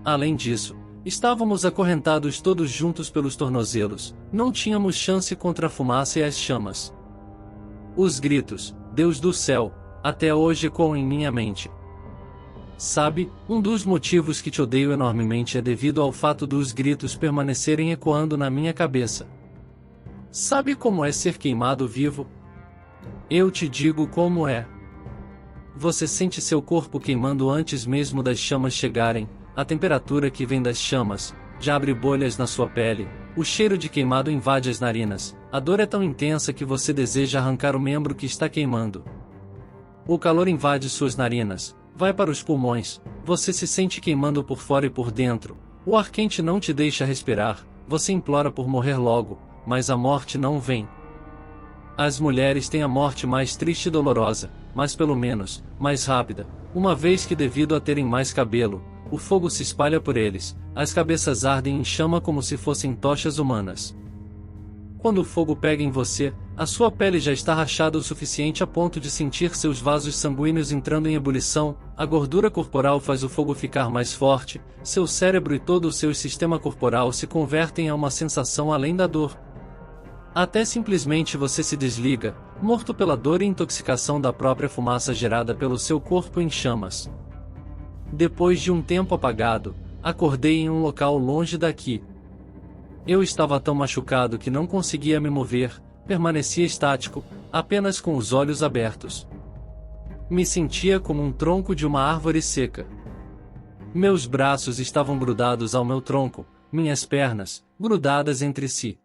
Além disso, estávamos acorrentados todos juntos pelos tornozelos, não tínhamos chance contra a fumaça e as chamas. Os gritos, Deus do céu, até hoje ecoam em minha mente. Sabe, um dos motivos que te odeio enormemente é devido ao fato dos gritos permanecerem ecoando na minha cabeça. Sabe como é ser queimado vivo? Eu te digo como é. Você sente seu corpo queimando antes mesmo das chamas chegarem, a temperatura que vem das chamas, já abre bolhas na sua pele, o cheiro de queimado invade as narinas, a dor é tão intensa que você deseja arrancar o membro que está queimando. O calor invade suas narinas, vai para os pulmões, você se sente queimando por fora e por dentro, o ar quente não te deixa respirar, você implora por morrer logo, mas a morte não vem. As mulheres têm a morte mais triste e dolorosa, mas pelo menos, mais rápida, uma vez que devido a terem mais cabelo, o fogo se espalha por eles, as cabeças ardem em chama como se fossem tochas humanas. Quando o fogo pega em você, a sua pele já está rachada o suficiente a ponto de sentir seus vasos sanguíneos entrando em ebulição, a gordura corporal faz o fogo ficar mais forte, seu cérebro e todo o seu sistema corporal se convertem a uma sensação além da dor. Até simplesmente você se desliga, morto pela dor e intoxicação da própria fumaça gerada pelo seu corpo em chamas. Depois de um tempo apagado, acordei em um local longe daqui. Eu estava tão machucado que não conseguia me mover, permanecia estático, apenas com os olhos abertos. Me sentia como um tronco de uma árvore seca. Meus braços estavam grudados ao meu tronco, minhas pernas, grudadas entre si.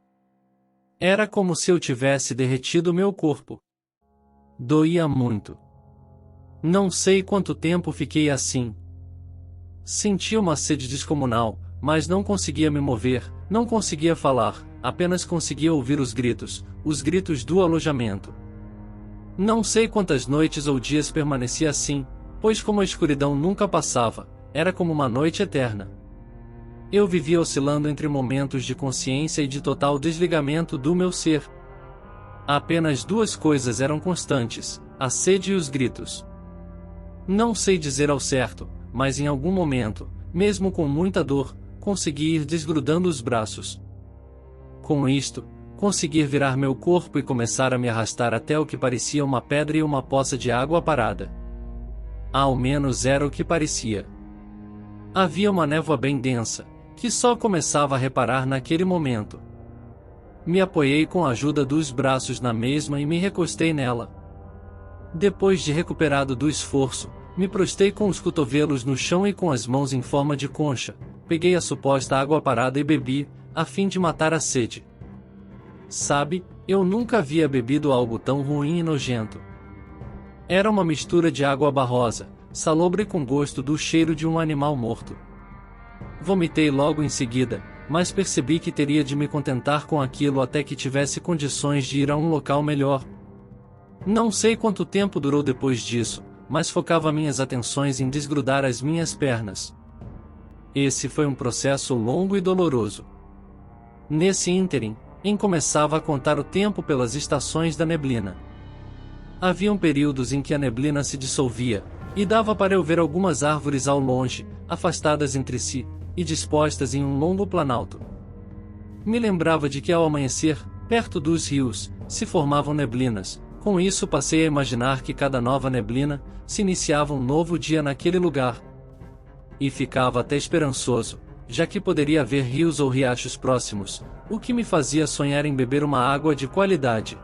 Era como se eu tivesse derretido meu corpo. Doía muito. Não sei quanto tempo fiquei assim. Sentia uma sede descomunal, mas não conseguia me mover, não conseguia falar, apenas conseguia ouvir os gritos do alojamento. Não sei quantas noites ou dias permanecia assim, pois como a escuridão nunca passava, era como uma noite eterna. Eu vivia oscilando entre momentos de consciência e de total desligamento do meu ser. Apenas duas coisas eram constantes: a sede e os gritos. Não sei dizer ao certo, mas em algum momento, mesmo com muita dor, consegui ir desgrudando os braços. Com isto, consegui virar meu corpo e começar a me arrastar até o que parecia uma pedra e uma poça de água parada. Ao menos era o que parecia. Havia uma névoa bem densa, que só começava a reparar naquele momento. Me apoiei com a ajuda dos braços na mesma e me recostei nela. Depois de recuperado do esforço, me prostei com os cotovelos no chão e com as mãos em forma de concha, peguei a suposta água parada e bebi, a fim de matar a sede. Sabe, eu nunca havia bebido algo tão ruim e nojento. Era uma mistura de água barrosa, salobre com gosto do cheiro de um animal morto. Vomitei logo em seguida, mas percebi que teria de me contentar com aquilo até que tivesse condições de ir a um local melhor. Não sei quanto tempo durou depois disso, mas focava minhas atenções em desgrudar as minhas pernas. Esse foi um processo longo e doloroso. Nesse ínterim, começava a contar o tempo pelas estações da neblina. Haviam períodos em que a neblina se dissolvia, e dava para eu ver algumas árvores ao longe, afastadas entre si, e dispostas em um longo planalto. Me lembrava de que ao amanhecer, perto dos rios, se formavam neblinas. Com isso passei a imaginar que cada nova neblina, se iniciava um novo dia naquele lugar. E ficava até esperançoso, já que poderia haver rios ou riachos próximos, o que me fazia sonhar em beber uma água de qualidade.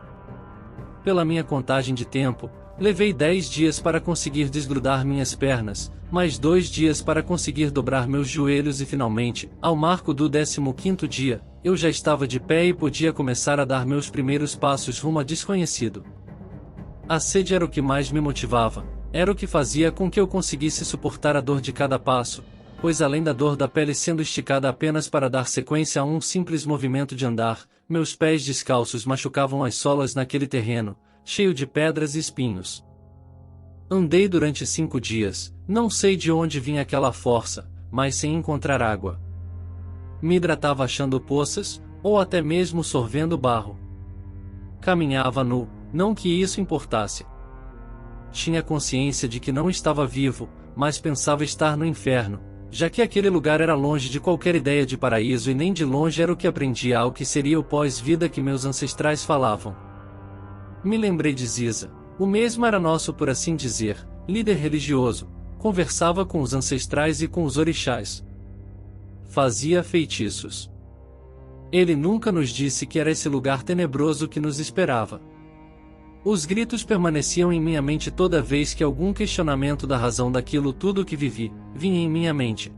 Pela minha contagem de tempo, levei 10 dias para conseguir desgrudar minhas pernas, mais 2 dias para conseguir dobrar meus joelhos e finalmente, ao marco do 15º dia, eu já estava de pé e podia começar a dar meus primeiros passos rumo a desconhecido. A sede era o que mais me motivava, era o que fazia com que eu conseguisse suportar a dor de cada passo, pois além da dor da pele sendo esticada apenas para dar sequência a um simples movimento de andar, meus pés descalços machucavam as solas naquele terreno, cheio de pedras e espinhos. Andei durante 5 dias, não sei de onde vinha aquela força, mas sem encontrar água. Me hidratava achando poças, ou até mesmo sorvendo barro. Caminhava nu, não que isso importasse. Tinha consciência de que não estava vivo, mas pensava estar no inferno, já que aquele lugar era longe de qualquer ideia de paraíso e nem de longe era o que aprendia ao que seria o pós-vida que meus ancestrais falavam. Me lembrei de Ziza, o mesmo era nosso por assim dizer, líder religioso, conversava com os ancestrais e com os orixás. Fazia feitiços. Ele nunca nos disse que era esse lugar tenebroso que nos esperava. Os gritos permaneciam em minha mente toda vez que algum questionamento da razão daquilo tudo que vivi, vinha em minha mente.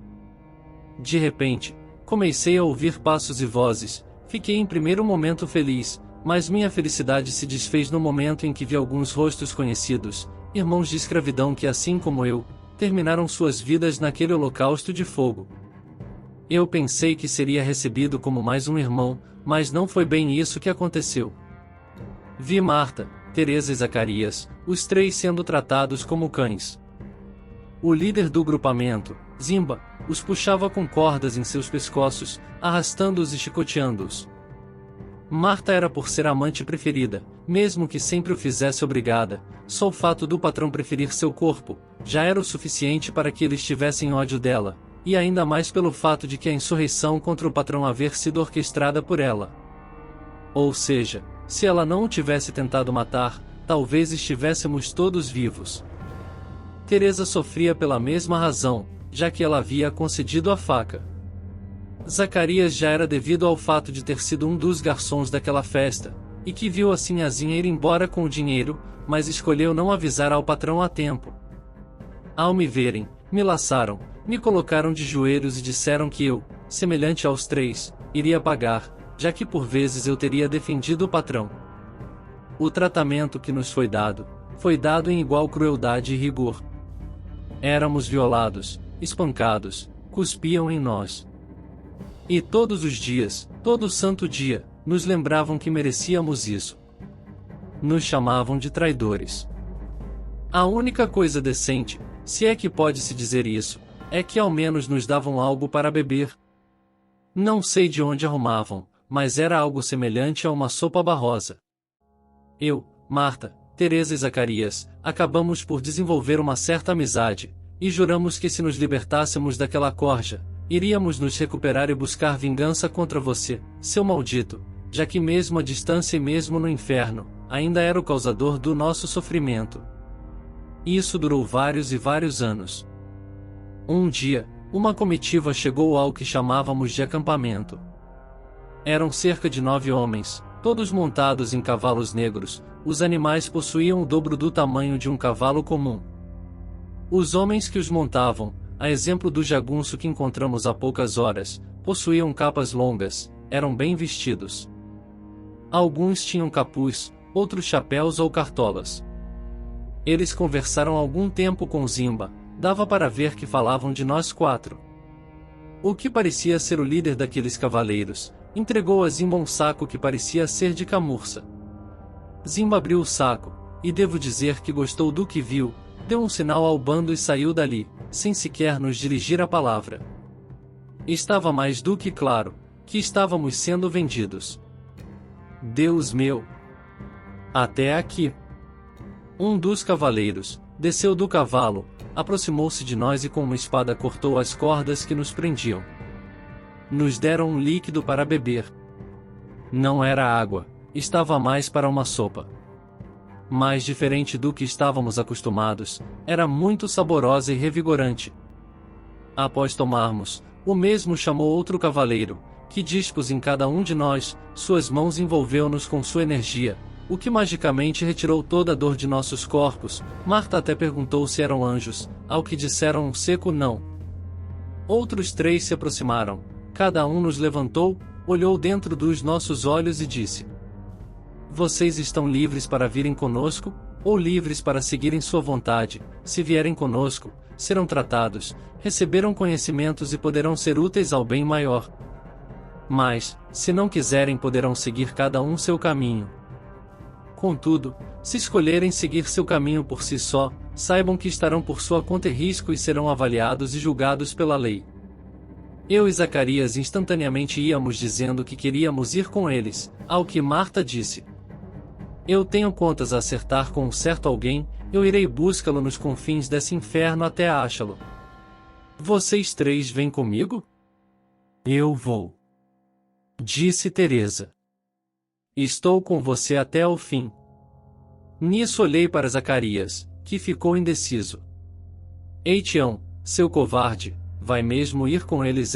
De repente, comecei a ouvir passos e vozes, fiquei em primeiro momento feliz, mas minha felicidade se desfez no momento em que vi alguns rostos conhecidos, irmãos de escravidão que assim como eu, terminaram suas vidas naquele holocausto de fogo. Eu pensei que seria recebido como mais um irmão, mas não foi bem isso que aconteceu. Vi Marta, Teresa e Zacarias, os 3 sendo tratados como cães. O líder do grupamento, Zimba, os puxava com cordas em seus pescoços, arrastando-os e chicoteando-os. Marta era por ser a amante preferida, mesmo que sempre o fizesse obrigada, só o fato do patrão preferir seu corpo, já era o suficiente para que eles tivessem ódio dela, e ainda mais pelo fato de que a insurreição contra o patrão haver sido orquestrada por ela. Ou seja, se ela não o tivesse tentado matar, talvez estivéssemos todos vivos. Teresa sofria pela mesma razão, já que ela havia concedido a faca. Zacarias já era devido ao fato de ter sido um dos garçons daquela festa, e que viu a sinhazinha ir embora com o dinheiro, mas escolheu não avisar ao patrão a tempo. Ao me verem, me laçaram, me colocaram de joelhos e disseram que eu, semelhante aos três, iria pagar, já que por vezes eu teria defendido o patrão. O tratamento que nos foi dado em igual crueldade e rigor. Éramos violados, espancados, cuspiam em nós. E todos os dias, todo santo dia, nos lembravam que merecíamos isso. Nos chamavam de traidores. A única coisa decente, se é que pode-se dizer isso, é que ao menos nos davam algo para beber. Não sei de onde arrumavam, mas era algo semelhante a uma sopa barrosa. Eu, Marta, Teresa e Zacarias, acabamos por desenvolver uma certa amizade, e juramos que se nos libertássemos daquela corja, iríamos nos recuperar e buscar vingança contra você, seu maldito, já que mesmo à distância e mesmo no inferno, ainda era o causador do nosso sofrimento. Isso durou vários e vários anos. Um dia, uma comitiva chegou ao que chamávamos de acampamento. Eram cerca de 9 homens, todos montados em cavalos negros. Os animais possuíam o dobro do tamanho de um cavalo comum. Os homens que os montavam, a exemplo do jagunço que encontramos há poucas horas, possuíam capas longas, eram bem vestidos. Alguns tinham capuz, outros chapéus ou cartolas. Eles conversaram algum tempo com Zimba, dava para ver que falavam de nós 4. O que parecia ser o líder daqueles cavaleiros, entregou a Zimba um saco que parecia ser de camurça. Zimba abriu o saco, e devo dizer que gostou do que viu, deu um sinal ao bando e saiu dali, sem sequer nos dirigir a palavra. Estava mais do que claro, que estávamos sendo vendidos. Deus meu! Até aqui! Um dos cavaleiros desceu do cavalo, aproximou-se de nós e com uma espada cortou as cordas que nos prendiam. Nos deram um líquido para beber. Não era água, estava mais para uma sopa. Mas diferente do que estávamos acostumados, era muito saborosa e revigorante. Após tomarmos, o mesmo chamou outro cavaleiro, que dispôs em cada um de nós, suas mãos envolveu-nos com sua energia, o que magicamente retirou toda a dor de nossos corpos. Marta até perguntou se eram anjos, ao que disseram um seco não. Outros 3 se aproximaram, cada um nos levantou, olhou dentro dos nossos olhos e disse: vocês estão livres para virem conosco, ou livres para seguirem sua vontade. Se vierem conosco, serão tratados, receberão conhecimentos e poderão ser úteis ao bem maior. Mas, se não quiserem, poderão seguir cada um seu caminho. Contudo, se escolherem seguir seu caminho por si só, saibam que estarão por sua conta e risco e serão avaliados e julgados pela lei. Eu e Zacarias instantaneamente íamos dizendo que queríamos ir com eles, ao que Marta disse: eu tenho contas a acertar com um certo alguém, eu irei buscá-lo nos confins desse inferno até achá-lo. Vocês 3 vêm comigo? Eu vou, disse Teresa. Estou com você até o fim. Nisso olhei para Zacarias, que ficou indeciso. Ei Tião, seu covarde, vai mesmo ir com eles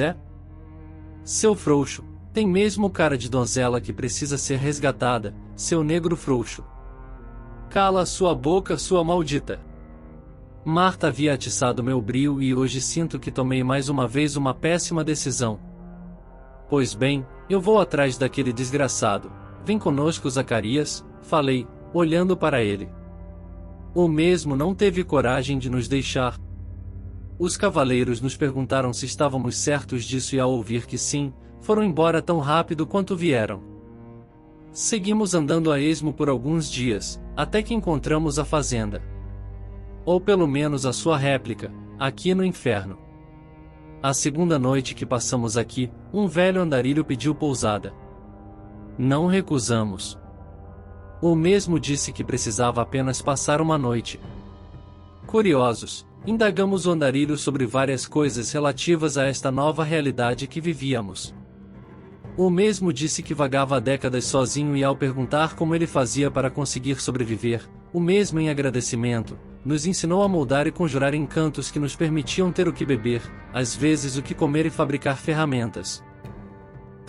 Seu frouxo, tem mesmo cara de donzela que precisa ser resgatada, seu negro frouxo. Cala sua boca, sua maldita. Marta havia atiçado meu brio e hoje sinto que tomei mais uma vez uma péssima decisão. Pois bem, eu vou atrás daquele desgraçado. Vem conosco, Zacarias, falei, olhando para ele. O mesmo não teve coragem de nos deixar. Os cavaleiros nos perguntaram se estávamos certos disso e ao ouvir que sim, foram embora tão rápido quanto vieram. Seguimos andando a esmo por alguns dias, até que encontramos a fazenda. Ou pelo menos a sua réplica, aqui no inferno. A segunda noite que passamos aqui, um velho andarilho pediu pousada. Não recusamos. O mesmo disse que precisava apenas passar uma noite. Curiosos, indagamos o andarilho sobre várias coisas relativas a esta nova realidade que vivíamos. O mesmo disse que vagava há décadas sozinho e ao perguntar como ele fazia para conseguir sobreviver, o mesmo em agradecimento, nos ensinou a moldar e conjurar encantos que nos permitiam ter o que beber, às vezes o que comer e fabricar ferramentas.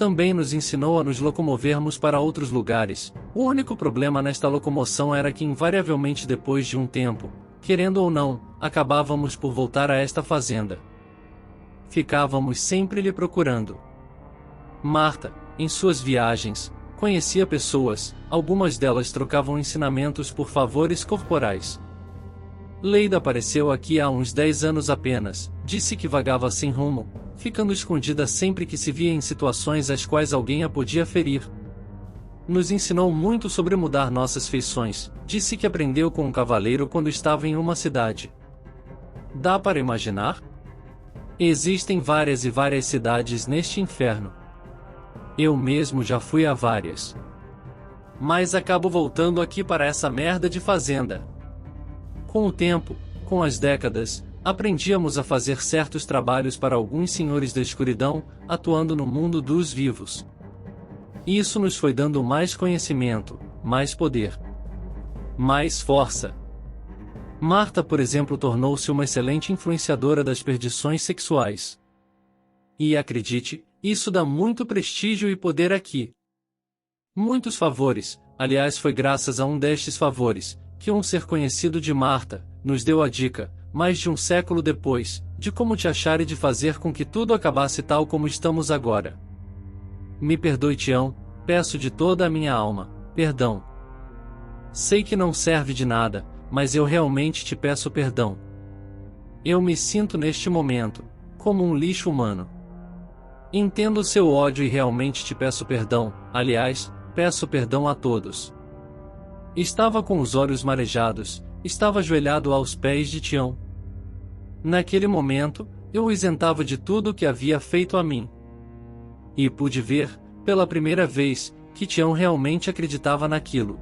Também nos ensinou a nos locomovermos para outros lugares. O único problema nesta locomoção era que invariavelmente depois de um tempo, querendo ou não, acabávamos por voltar a esta fazenda. Ficávamos sempre lhe procurando. Marta, em suas viagens, conhecia pessoas, algumas delas trocavam ensinamentos por favores corporais. Leida apareceu aqui há uns 10 anos apenas, disse que vagava sem rumo, ficando escondida sempre que se via em situações às quais alguém a podia ferir. Nos ensinou muito sobre mudar nossas feições, disse que aprendeu com um cavaleiro quando estava em uma cidade. Dá para imaginar? Existem várias e várias cidades neste inferno. Eu mesmo já fui a várias. Mas acabo voltando aqui para essa merda de fazenda. Com o tempo, com as décadas, aprendíamos a fazer certos trabalhos para alguns senhores da escuridão, atuando no mundo dos vivos. Isso nos foi dando mais conhecimento, mais poder, mais força. Marta, por exemplo, tornou-se uma excelente influenciadora das perdições sexuais. E acredite, isso dá muito prestígio e poder aqui. Muitos favores, aliás foi graças a um destes favores, que um ser conhecido de Marta, nos deu a dica, mais de um século depois, de como te achar e de fazer com que tudo acabasse tal como estamos agora. Me perdoe, Tião, peço de toda a minha alma, perdão. Sei que não serve de nada, mas eu realmente te peço perdão. Eu me sinto neste momento, como um lixo humano. Entendo o seu ódio e realmente te peço perdão, aliás, peço perdão a todos. Estava com os olhos marejados, estava ajoelhado aos pés de Tião. Naquele momento, eu o isentava de tudo o que havia feito a mim. E pude ver, pela primeira vez, que Tião realmente acreditava naquilo.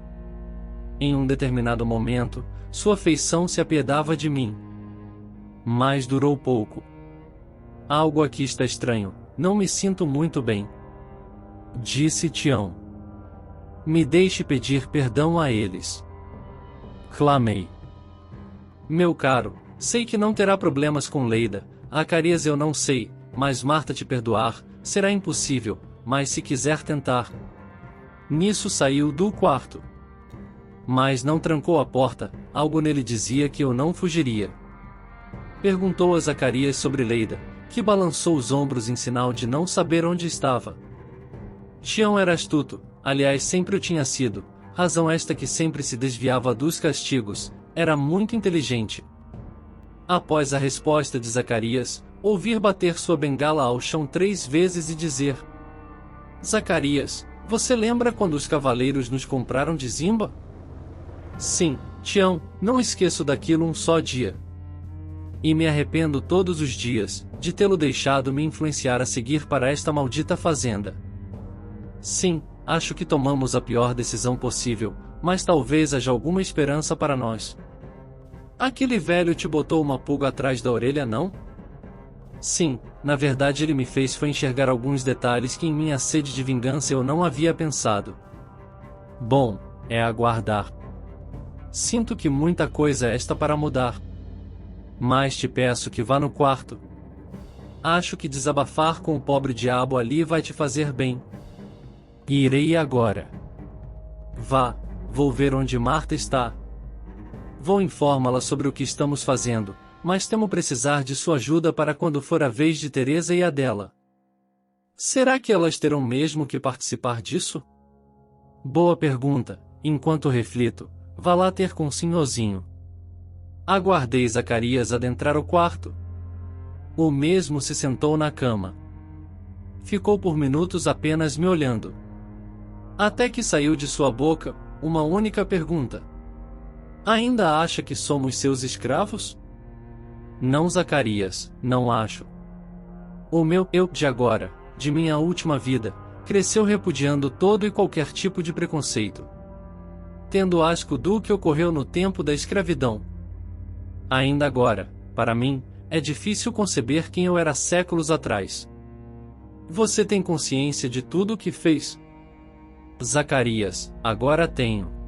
Em um determinado momento, sua feição se apiedava de mim. Mas durou pouco. Algo aqui está estranho, não me sinto muito bem. Disse Tião. Me deixe pedir perdão a eles. Clamei. Meu caro, sei que não terá problemas com Leida, Zacarias eu não sei, mas Marta te perdoar, será impossível, mas se quiser tentar. Nisso saiu do quarto. Mas não trancou a porta, algo nele dizia que eu não fugiria. Perguntou a Zacarias sobre Leida, que balançou os ombros em sinal de não saber onde estava. Tião era astuto, aliás sempre o tinha sido, razão esta que sempre se desviava dos castigos, era muito inteligente. Após a resposta de Zacarias, ouvir bater sua bengala ao chão 3 vezes e dizer: Zacarias, você lembra quando os cavaleiros nos compraram de Zimba? Sim, Tião, não esqueço daquilo um só dia. E me arrependo todos os dias, de tê-lo deixado me influenciar a seguir para esta maldita fazenda. Sim, acho que tomamos a pior decisão possível, mas talvez haja alguma esperança para nós. Aquele velho te botou uma pulga atrás da orelha, não? Sim, na verdade ele me fez foi enxergar alguns detalhes que em minha sede de vingança eu não havia pensado. Bom, é aguardar. Sinto que muita coisa está para mudar. Mas te peço que vá no quarto. Acho que desabafar com o pobre diabo ali vai te fazer bem. E irei agora. Vá, vou ver onde Marta está. Vou informá-la sobre o que estamos fazendo, mas temo precisar de sua ajuda para quando for a vez de Teresa e a dela. Será que elas terão mesmo que participar disso? Boa pergunta, enquanto reflito, vá lá ter com o senhorzinho. Aguardei Zacarias adentrar o quarto. O mesmo se sentou na cama. Ficou por minutos apenas me olhando. Até que saiu de sua boca uma única pergunta. Ainda acha que somos seus escravos? Não, Zacarias, não acho. O meu eu de agora, de minha última vida, cresceu repudiando todo e qualquer tipo de preconceito. Tendo asco do que ocorreu no tempo da escravidão. Ainda agora, para mim, é difícil conceber quem eu era séculos atrás. Você tem consciência de tudo o que fez? Zacarias, agora tenho.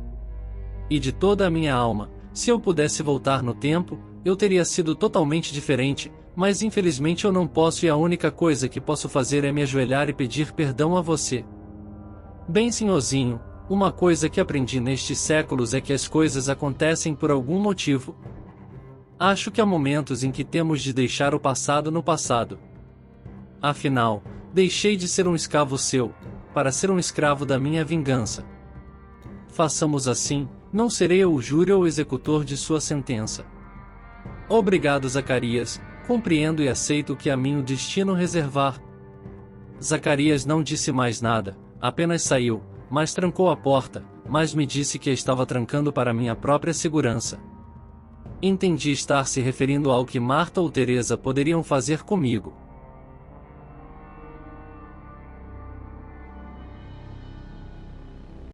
E de toda a minha alma, se eu pudesse voltar no tempo, eu teria sido totalmente diferente, mas infelizmente eu não posso e a única coisa que posso fazer é me ajoelhar e pedir perdão a você. Bem, senhorzinho, uma coisa que aprendi nestes séculos é que as coisas acontecem por algum motivo. Acho que há momentos em que temos de deixar o passado no passado. Afinal, deixei de ser um escravo seu, para ser um escravo da minha vingança. Façamos assim, não serei eu o júri ou o executor de sua sentença. Obrigado, Zacarias, compreendo e aceito o que a mim o destino reservar. Zacarias não disse mais nada, apenas saiu, mas trancou a porta, mas me disse que a estava trancando para minha própria segurança. Entendi estar se referindo ao que Marta ou Teresa poderiam fazer comigo.